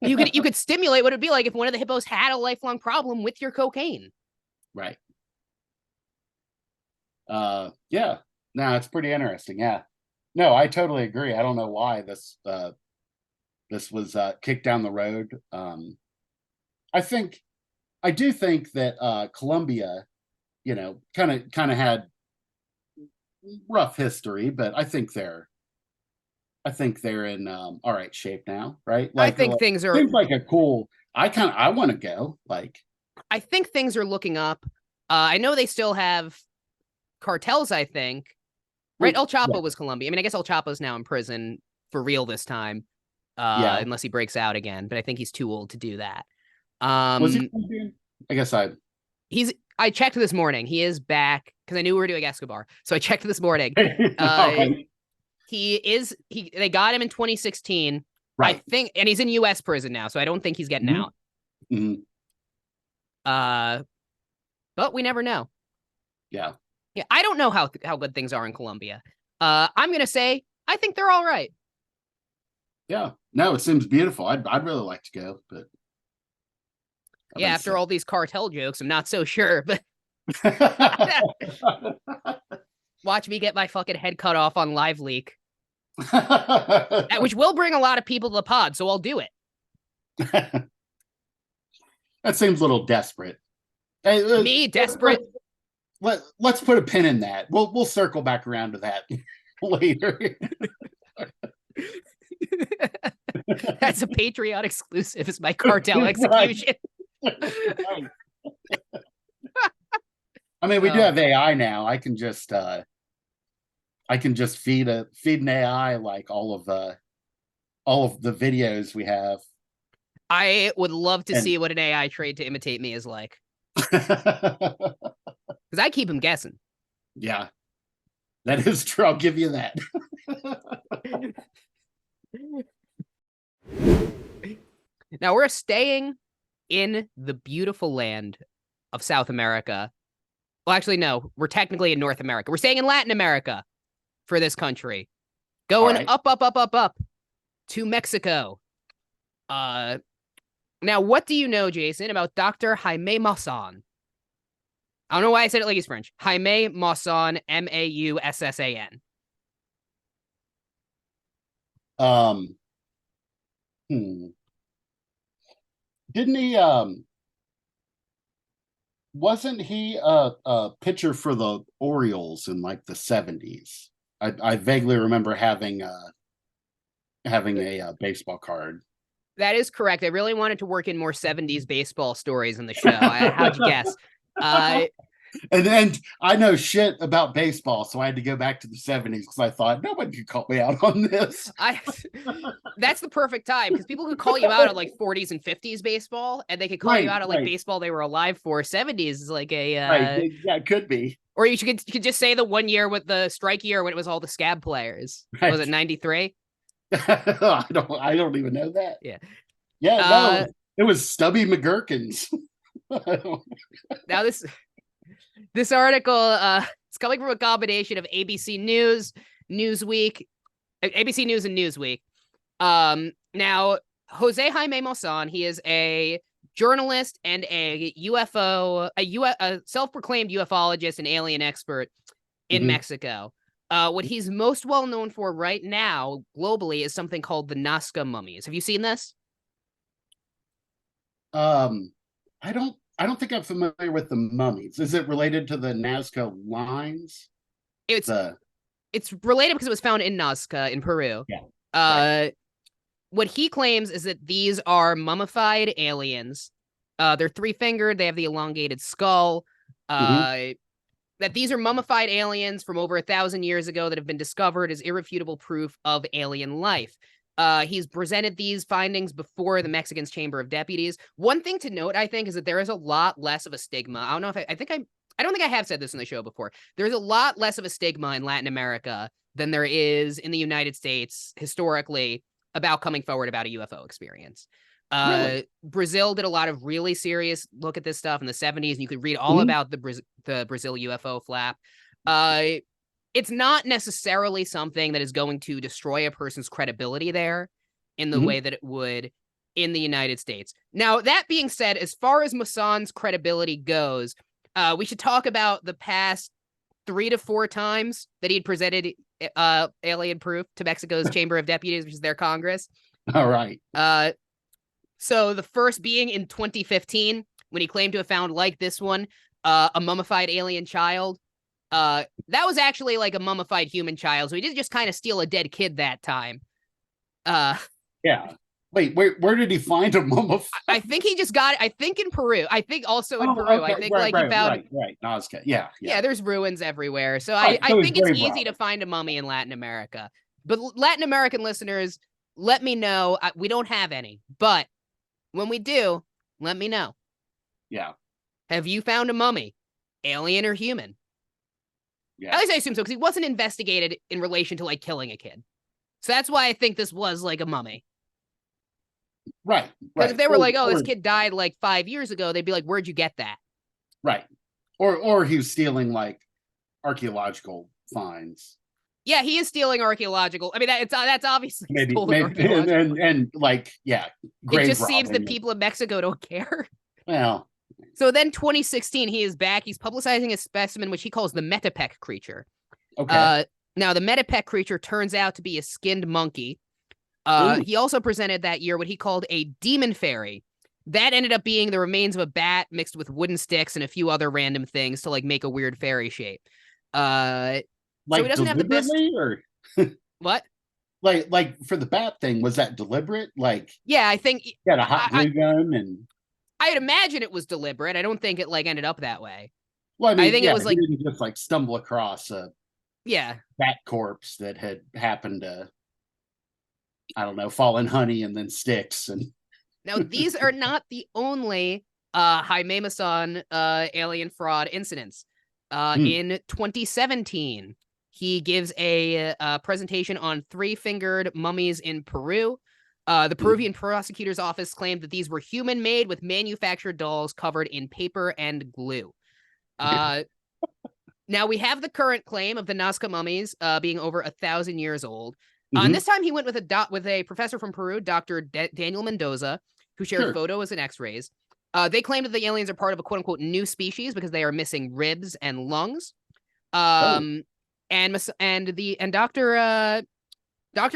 You could stimulate what it'd be like if one of the hippos had a lifelong problem with your cocaine. Right. Yeah. No, it's pretty interesting. Yeah. No, I totally agree. I don't know why this was kicked down the road. I think I do think that Colombia, kind of had rough history, but I think they're in all right shape now, right? I Like, think things are. seems like a cool. I want to go. Like, I think things are looking up. I know they still have cartels. I think right. El yeah, Chapo was Colombia. I mean, I guess El Chapo's now in prison for real this time, yeah. unless he breaks out again. But I think he's too old to do that. Was he Colombian? I guess I. He's. I checked this morning. He is back because I knew we were doing Escobar, so I checked this morning. All right. He is. They got him in 2016. I Right. think, and he's in U.S. prison now, so I don't think he's getting Mhm. out. Mhm. But we never know. Yeah. Yeah, I don't know how good things are in Colombia. I'm gonna say I think they're all right. Yeah. No, it seems beautiful. I'd really like to go, but I've Yeah, been after sick. all these cartel jokes, I'm not so sure. But watch me get my fucking head cut off on live leak, which will bring a lot of people to the pod. So I'll do it. That seems a little desperate. Hey, Me desperate. let's put a pin in that. We'll circle back around to that later. That's a Patreon exclusive. Is my cartel Right. execution. Right. I mean, we do have AI now. I can just feed an AI like all of the videos we have. I would love to And see what an AI trained to imitate me is like, because I keep him guessing. yeah, that is true. I'll give you that. Now we're staying in the beautiful land of South America. Well, actually, no, we're technically in North America. We're staying in Latin America for this country. All Going right. up to Mexico. Now, what do you know, Jason, about Dr. Jaime Maussan? I don't know why I said it like he's French. Jaime Maussan, Maussan. Um, hmm. Didn't he wasn't he a pitcher for the Orioles in like the 70s? I vaguely remember having a baseball card. That is correct. I really wanted to work in more 70s baseball stories in the show. How'd you guess? Uh, And then I know shit about baseball, so I had to go back to the 70s because I thought nobody could call me out on this. That's the perfect time because people could call you out on like 40s and 50s baseball, and they could call you Right, out on like right, baseball they were alive for. 70s is like right. Yeah, it could be. or you could just say the one year with the strike year when it was all the scab players. Right. Was it 93? I don't even know that. Yeah. Yeah, no, it was Stubby McGurkins. Now this article it's coming from a combination of ABC News, Newsweek, ABC News and Newsweek. Now Jose Jaime Maussan, he is a journalist and a self-proclaimed ufologist and alien expert in Mhm. Mexico. What he's most well known for right now globally is something called the Nazca mummies. Have you seen this? Um, I don't think I'm familiar with the mummies. Is it related to the Nazca lines? It's The it's related because it was found in Nazca in Peru. Yeah, right. What he claims is that these are mummified aliens. They're three-fingered. They have the elongated skull. Hmm. That these are mummified aliens from over 1,000 years ago that have been discovered as irrefutable proof of alien life. He's presented these findings before the Mexican's Chamber of Deputies. One thing to note, I think, is that there is a lot less of a stigma. I don't know if I don't think I have said this in the show before. There's a lot less of a stigma in Latin America than there is in the United States historically about coming forward about a UFO experience. Really? Brazil did a lot of really serious look at this stuff in the 70s, and you could read all Mhm. about the Brazil UFO flap. It's not necessarily something that is going to destroy a person's credibility there in the Mhm. way that it would in the United States. Now, that being said, as far as Maussan's credibility goes, we should talk about the past 3 to 4 times that he'd presented alien proof to Mexico's Chamber of Deputies, which is their Congress. All right. So the first being in 2015, when he claimed to have found, like this one, a mummified alien child. That was actually like a mummified human child, so he didn't just kind of steal a dead kid that time. Yeah. Wait, where did he find a mummified? I think he just got it. I think in Peru. I think also in Peru. Okay. I think he found. Right. Nazca. Yeah. There's ruins everywhere. So Right, I so think it's easy robber. to find a mummy in Latin America. But Latin American listeners, let me know. We don't have any, but when we do, let me know. Yeah. Have you found a mummy, alien or human? Yeah. At least I assume so, because he wasn't investigated in relation to like killing a kid. So that's why I think this was like a mummy. Right. Because if they were like, oh, this kid died like 5 years ago, they'd be like, where'd you get that? Right. Or he was stealing like archaeological finds. Yeah, he is stealing archaeological. I mean, that's obviously Maybe and like, yeah. It just seems that people in Mexico don't care. Well. So then 2016, he is back. He's publicizing a specimen, which he calls the Metapec creature. Okay. Now, the Metapec creature turns out to be a skinned monkey. He also presented that year what he called a demon fairy. That ended up being the remains of a bat mixed with wooden sticks and a few other random things to like make a weird fairy shape. Like so he doesn't have the best. Or what? Like for the bat thing, was that deliberate? Like, yeah, I think he had a hot glue gun, and I'd imagine it was deliberate. I don't think it like ended up that way. Well, I mean, I think it was like, he didn't just like stumble across a bat corpse that had happened to, I don't know, fall in honey and then sticks. And now these are not the only Jaime Maussan alien fraud incidents. In 2017, he gives a presentation on 3-fingered mummies in Peru. The Peruvian prosecutor's office claimed that these were human-made with manufactured dolls covered in paper and glue. Now we have the current claim of the Nazca mummies being over 1,000 years old. And this time he went with a professor from Peru, Dr. Daniel Mendoza, who shared photos and x-rays. They claim that the aliens are part of a quote-unquote new species because they are missing ribs and lungs. And Dr.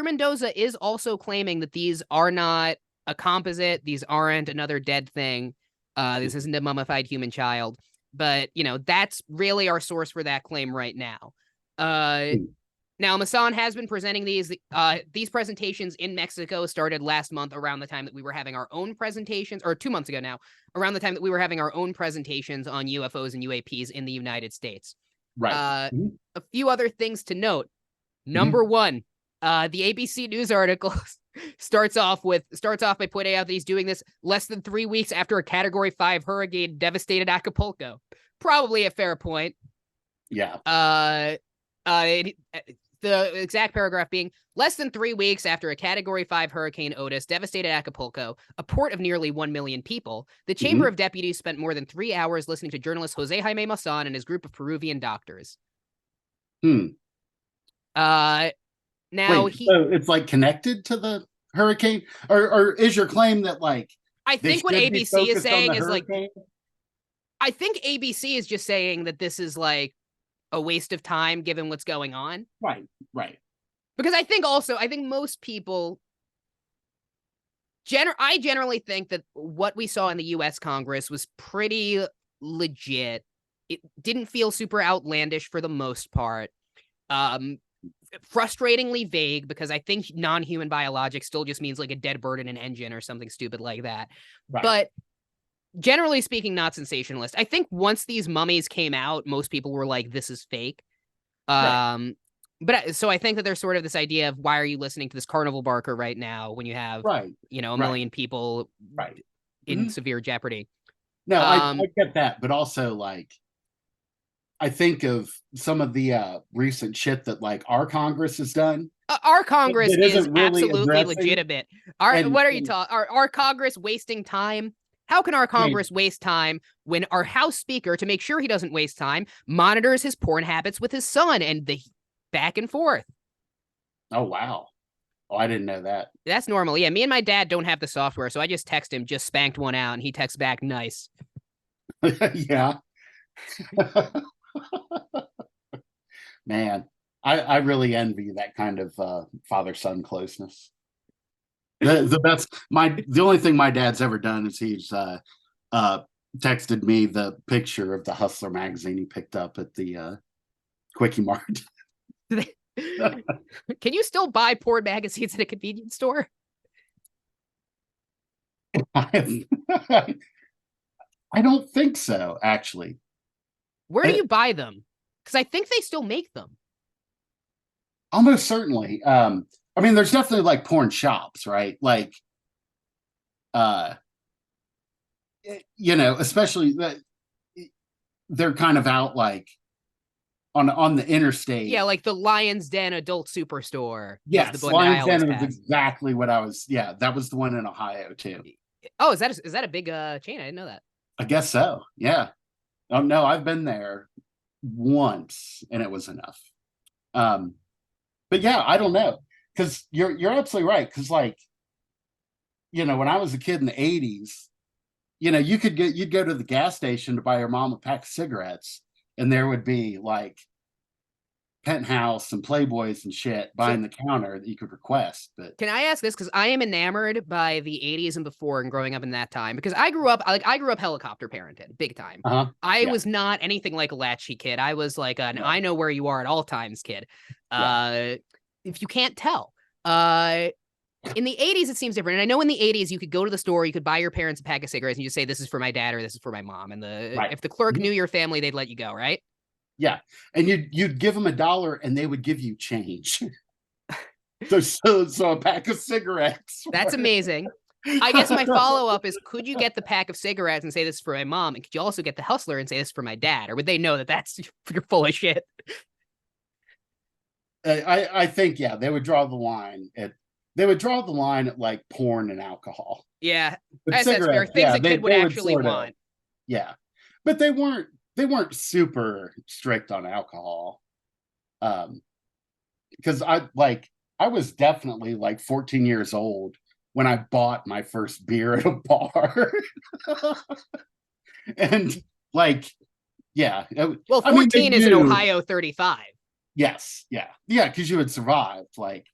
Mendoza is also claiming that these are not a composite. These aren't another dead thing. This isn't a mummified human child. But, you know, that's really our source for that claim right now. Now, Maussan has been presenting these presentations in Mexico. Started last month around the time that we were having our own presentations, or 2 months ago now, around the time that we were having our own presentations on UFOs and UAPs in the United States. Right. A few other things to note. Number one, the ABC News article starts off by pointing out that he's doing this less than 3 weeks after a Category 5 hurricane devastated Acapulco. Probably a fair point. Yeah. The exact paragraph being, less than 3 weeks after a Category 5 Hurricane Otis devastated Acapulco, a port of nearly 1 million people, the Chamber of Deputies spent more than 3 hours listening to journalist Jose Jaime Maussan and his group of Peruvian doctors. Now, so it's like connected to the hurricane? Or is your claim that like... I think what ABC is saying is like... I think ABC is just saying that this is like a waste of time given what's going on. Right. Because I think most people I generally think that what we saw in the US Congress was pretty legit. It didn't feel super outlandish for the most part. Frustratingly vague, because I think non-human biologic still just means like a dead bird in an engine or something stupid like that. Right. But generally speaking, not sensationalist. I think once these mummies came out, most people were like, this is fake. Right. But so I think that there's sort of this idea of, why are you listening to this carnival barker right now when you have, a million people in severe jeopardy? No, I get that. But also, like, I think of some of the recent shit that like our Congress has done. Our Congress is really absolutely legitimate. Our Congress wasting time? How can our Congress waste time when our House Speaker, to make sure he doesn't waste time, monitors his porn habits with his son and the back and forth? Oh, wow. Oh, I didn't know that. That's normal. Yeah, me and my dad don't have the software, so I just text him, just spanked one out, and he texts back, nice. Yeah. Man, I really envy that kind of father-son closeness. The only thing my dad's ever done is he's texted me the picture of the Hustler magazine he picked up at the Quickie Mart. Can you still buy porn magazines at a convenience store? I don't think so, actually. Where do you buy them? Because I think they still make them. Almost certainly. I mean, there's definitely like porn shops, right? Like, especially that they're kind of out like on the interstate. Yeah, like the Lion's Den Adult Superstore. Yes, the Lion's Den is exactly what I was. Yeah, that was the one in Ohio too. Oh, is that a big chain? I didn't know that. I guess so. Yeah. Oh no, I've been there once and it was enough. But yeah, I don't know, because you're absolutely right. Because like, when I was a kid in the '80s, you'd go to the gas station to buy your mom a pack of cigarettes, and there would be like Penthouse and Playboys and shit behind the counter that you could request. But can I ask this? Because I am enamored by the '80s and before, and growing up in that time. Because I grew up helicopter parented, big time. I was not anything like a latchkey kid. I was like an I know where you are at all times kid. If you can't tell, in the '80s it seems different. And I know in the '80s you could go to the store, you could buy your parents a pack of cigarettes, and you say this is for my dad or this is for my mom. And if the clerk knew your family, they'd let you go, right? Yeah, and you'd give them $1 and they would give you change. so a pack of cigarettes. That's amazing. I guess my follow-up is, could you get the pack of cigarettes and say this is for my mom? And could you also get the Hustler and say this is for my dad? Or would they know that you're full of shit? I think, yeah, they would draw the line at like porn and alcohol. Yeah, that's fair. Things a kid would actually want. Yeah, but they weren't super strict on alcohol. Because I was definitely like 14 years old when I bought my first beer at a bar. And like, yeah. Well, 14 is an Ohio 35. Yes. Yeah. Yeah. Because you had survived. Like,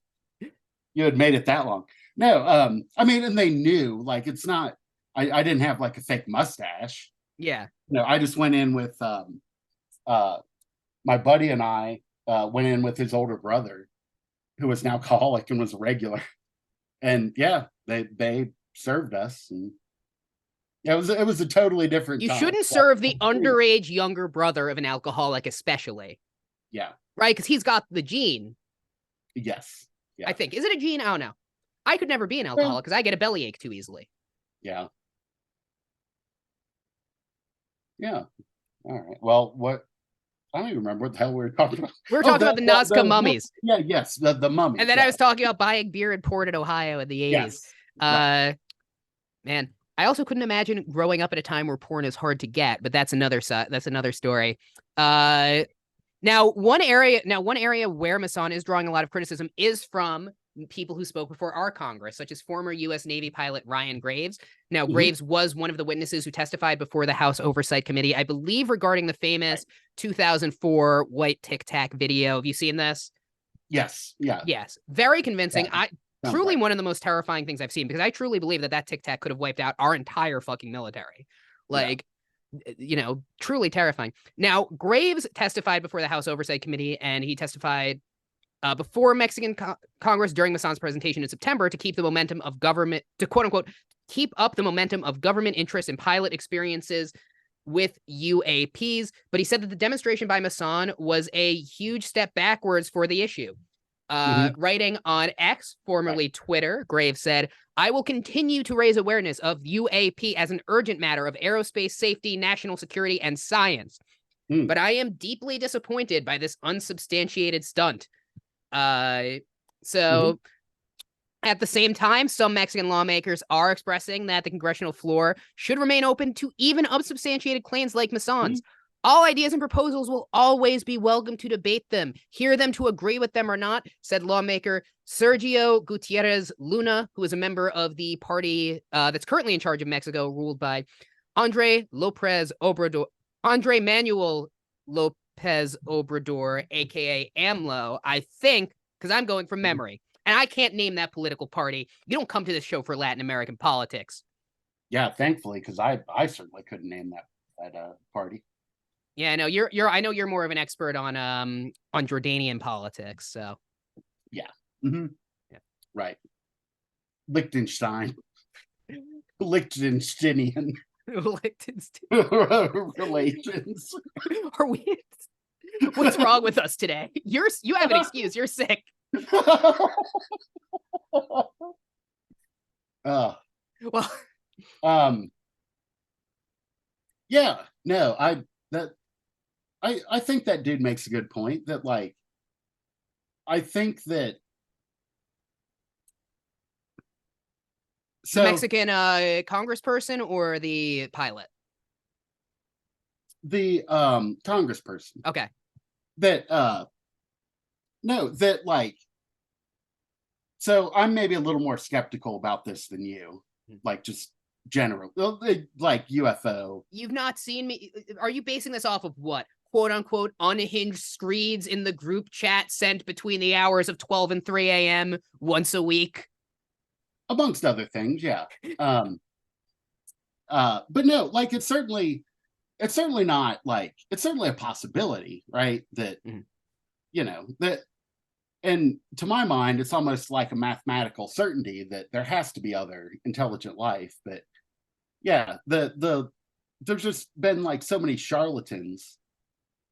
you had made it that long. No, I mean, and they knew, like, it's not, I didn't have like a fake mustache. Yeah. No, I just went in with my buddy and I went in with his older brother, who was an alcoholic and was a regular. And yeah, they served us, and yeah, it was a totally different You time. shouldn't serve the underage younger brother of an alcoholic, especially. Yeah. Right? Because he's got the gene. Yes. Yeah. I think. Is it a gene? I don't know. I could never be an alcoholic because I get a bellyache too easily. Yeah. Yeah. All right. Well, I don't even remember what the hell we were talking about. We were talking about the Nazca mummies. Yeah, yes, the mummies. And then I was talking about buying beer and port in Ohio in the 80s. Yes. Man, I also couldn't imagine growing up at a time where porn is hard to get, but that's another story. Now one area where Maussan is drawing a lot of criticism is from people who spoke before our Congress, such as former U.S. Navy pilot Ryan Graves. Now, Graves was one of the witnesses who testified before the House Oversight Committee, I believe, regarding the famous 2004 white Tic Tac video. Have you seen this? Yes. Yeah. Yes. Very convincing. Yeah. Truly one of the most terrifying things I've seen, because I truly believe that Tic Tac could have wiped out our entire fucking military. Truly terrifying. Now, Graves testified before the House Oversight Committee, and he testified before Mexican Congress during Maussan's presentation in September to keep the momentum of government, to quote unquote, keep up the momentum of government interest in pilot experiences with UAPs. But he said that the demonstration by Maussan was a huge step backwards for the issue. Writing on X, formerly Twitter, Graves said, "I will continue to raise awareness of UAP as an urgent matter of aerospace safety, national security, and science. But I am deeply disappointed by this unsubstantiated stunt." So at the same time, some Mexican lawmakers are expressing that the congressional floor should remain open to even unsubstantiated claims like Maussan's. All ideas and proposals will always be welcome to debate them, hear them to agree with them or not, said lawmaker Sergio Gutierrez Luna, who is a member of the party that's currently in charge of Mexico, ruled by Andre Manuel Lopez Obrador, aka AMLO, I think, because I'm going from memory, and I can't name that political party. You don't come to this show for Latin American politics. Yeah, thankfully, because I certainly couldn't name that party. Yeah, no, I know you're more of an expert on Jordanian politics, so Yeah. Mm-hmm. Yeah. Right. Liechtenstein. Liechtensteinian relations. Are we? What's wrong with us today? You have an excuse. You're sick. Well, um, yeah, no, I think that dude makes a good point that, like, I think that the Mexican congressperson or the pilot? The congressperson. Okay. That no, that like, so I'm maybe a little more skeptical about this than you, like just general, like UFO. You've not seen me. Are you basing this off of what? "Quote unquote unhinged screeds in the group chat sent between the hours of 12 and 3 a.m. once a week?" Amongst other things, yeah. But no, like it's certainly not like, it's certainly a possibility, right? That you know, that, and to my mind, it's almost like a mathematical certainty that there has to be other intelligent life. But yeah, there's just been like so many charlatans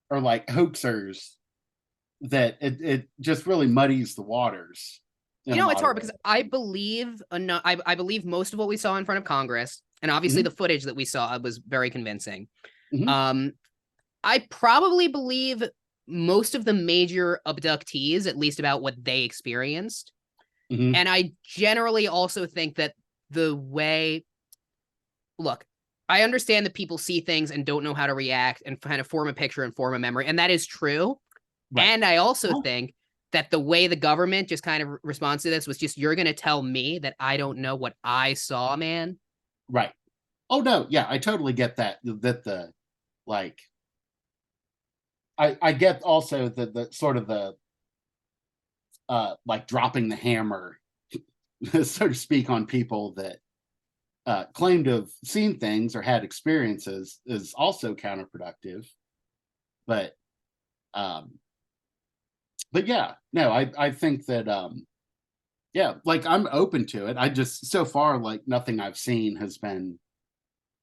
or like hoaxers that it just really muddies the waters. You know, it's hard because I believe I believe most of what we saw in front of Congress, and obviously the footage that we saw was very convincing. I probably believe most of the major abductees, at least about what they experienced. And I generally also think that the way, look, I understand that people see things and don't know how to react and kind of form a picture and form a memory, and that is true. Right. And I also think that the way the government just kind of responds to this was just, you're going to tell me that I don't know what I saw, man. Right. Oh, no. Yeah, I totally get that. That the, like, I get also the sort of the, like dropping the hammer, so to speak, on people that claim to have seen things or had experiences is also counterproductive. But yeah, no, I think that yeah, like I'm open to it. I just, so far, like nothing I've seen has been.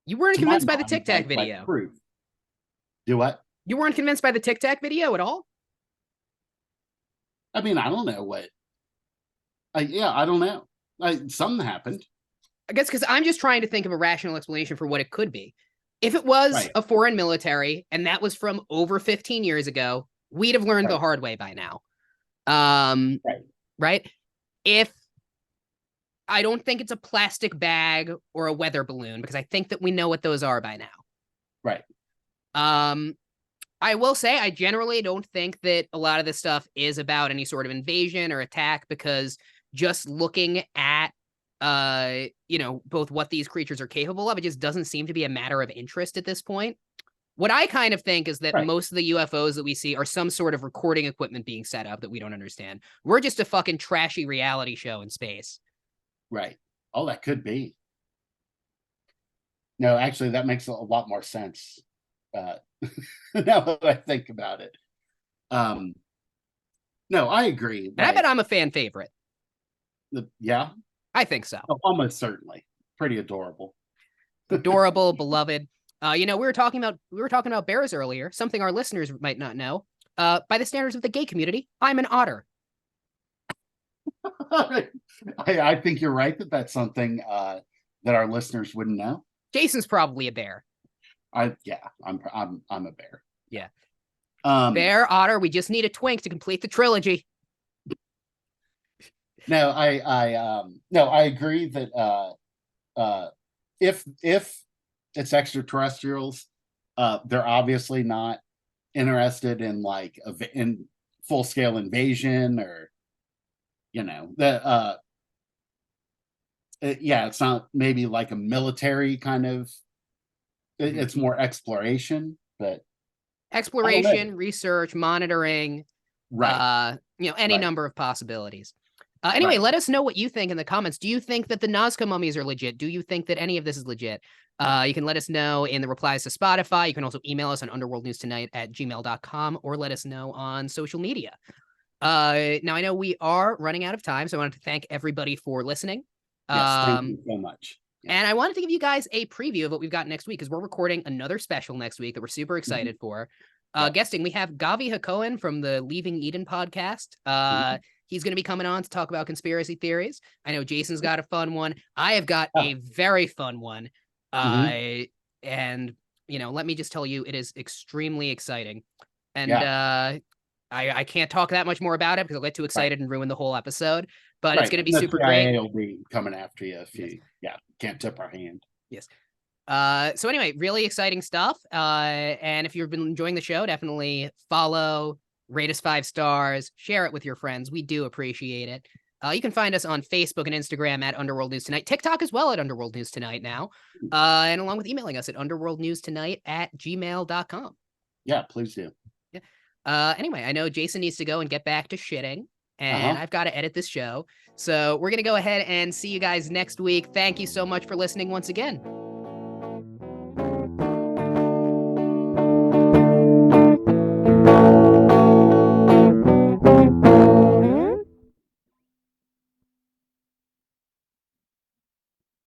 You weren't convinced by the Tic Tac video. Like proof. Do what? You weren't convinced by the Tic Tac video at all? I mean, I don't know what. Yeah, I don't know. Something happened. I guess because I'm just trying to think of a rational explanation for what it could be. If it was a foreign military and that was from over 15 years ago, we'd have learned the hard way by now. Right? If I don't think it's a plastic bag or a weather balloon, because I think that we know what those are by now. Right. I will say I generally don't think that a lot of this stuff is about any sort of invasion or attack, because just looking at you know, both what these creatures are capable of, it just doesn't seem to be a matter of interest at this point. What I kind of think is that most of the UFOs that we see are some sort of recording equipment being set up that we don't understand. We're just a fucking trashy reality show in space. Right. Oh, that could be. No, actually, that makes a lot more sense. Now that I think about it. No, I agree. And I bet I'm a fan favorite. Yeah? I think so. Oh, almost certainly. Pretty adorable. Adorable, beloved. You know, we were talking about bears earlier, something our listeners might not know. By the standards of the gay community, I'm an otter. I think you're right that that's something that our listeners wouldn't know. Jason's probably a bear. Yeah, I'm a bear. Yeah. Bear, otter, we just need a twink to complete the trilogy. No, I agree that if it's extraterrestrials, they're obviously not interested in like in full scale invasion, or you know, that yeah, it's not maybe like a military kind of, it's more exploration, but exploration, research, monitoring, right, you know, any number of possibilities. Anyway, Right. let us know what you think in the comments. Do you think that the Nazca mummies are legit? Do you think that any of this is legit? You can let us know in the replies to Spotify. You can also email us on underworldnewstonight@gmail.com or let us know on social media. Now I know we are running out of time, so I wanted to thank everybody for listening. Yes. Thank you so much. Yeah. And I wanted to give you guys a preview of what we've got next week because we're recording another special next week that we're super excited for. Yep. Guesting, we have Gavi Hakohen from the Leaving Eden podcast. He's going to be coming on to talk about conspiracy theories. I know Jason's got a fun one. I have got a very fun one. And, let me just tell you, it is extremely exciting. And I can't talk that much more about it because I'll get too excited and ruin the whole episode. But it's going to be super great. It'll be coming after you if you can't tip our hand. Yes. So anyway, really exciting stuff. And if you've been enjoying the show, definitely follow, rate us 5 stars, share it with your friends. We do appreciate it. You can find us on Facebook and Instagram at Underworld News Tonight, TikTok as well at Underworld News Tonight now, and along with emailing us at underworldnewstonight@gmail.com. Yeah, please do. Yeah. Anyway, I know Jason needs to go and get back to shitting, and I've got to edit this show. So we're going to go ahead and see you guys next week. Thank you so much for listening once again.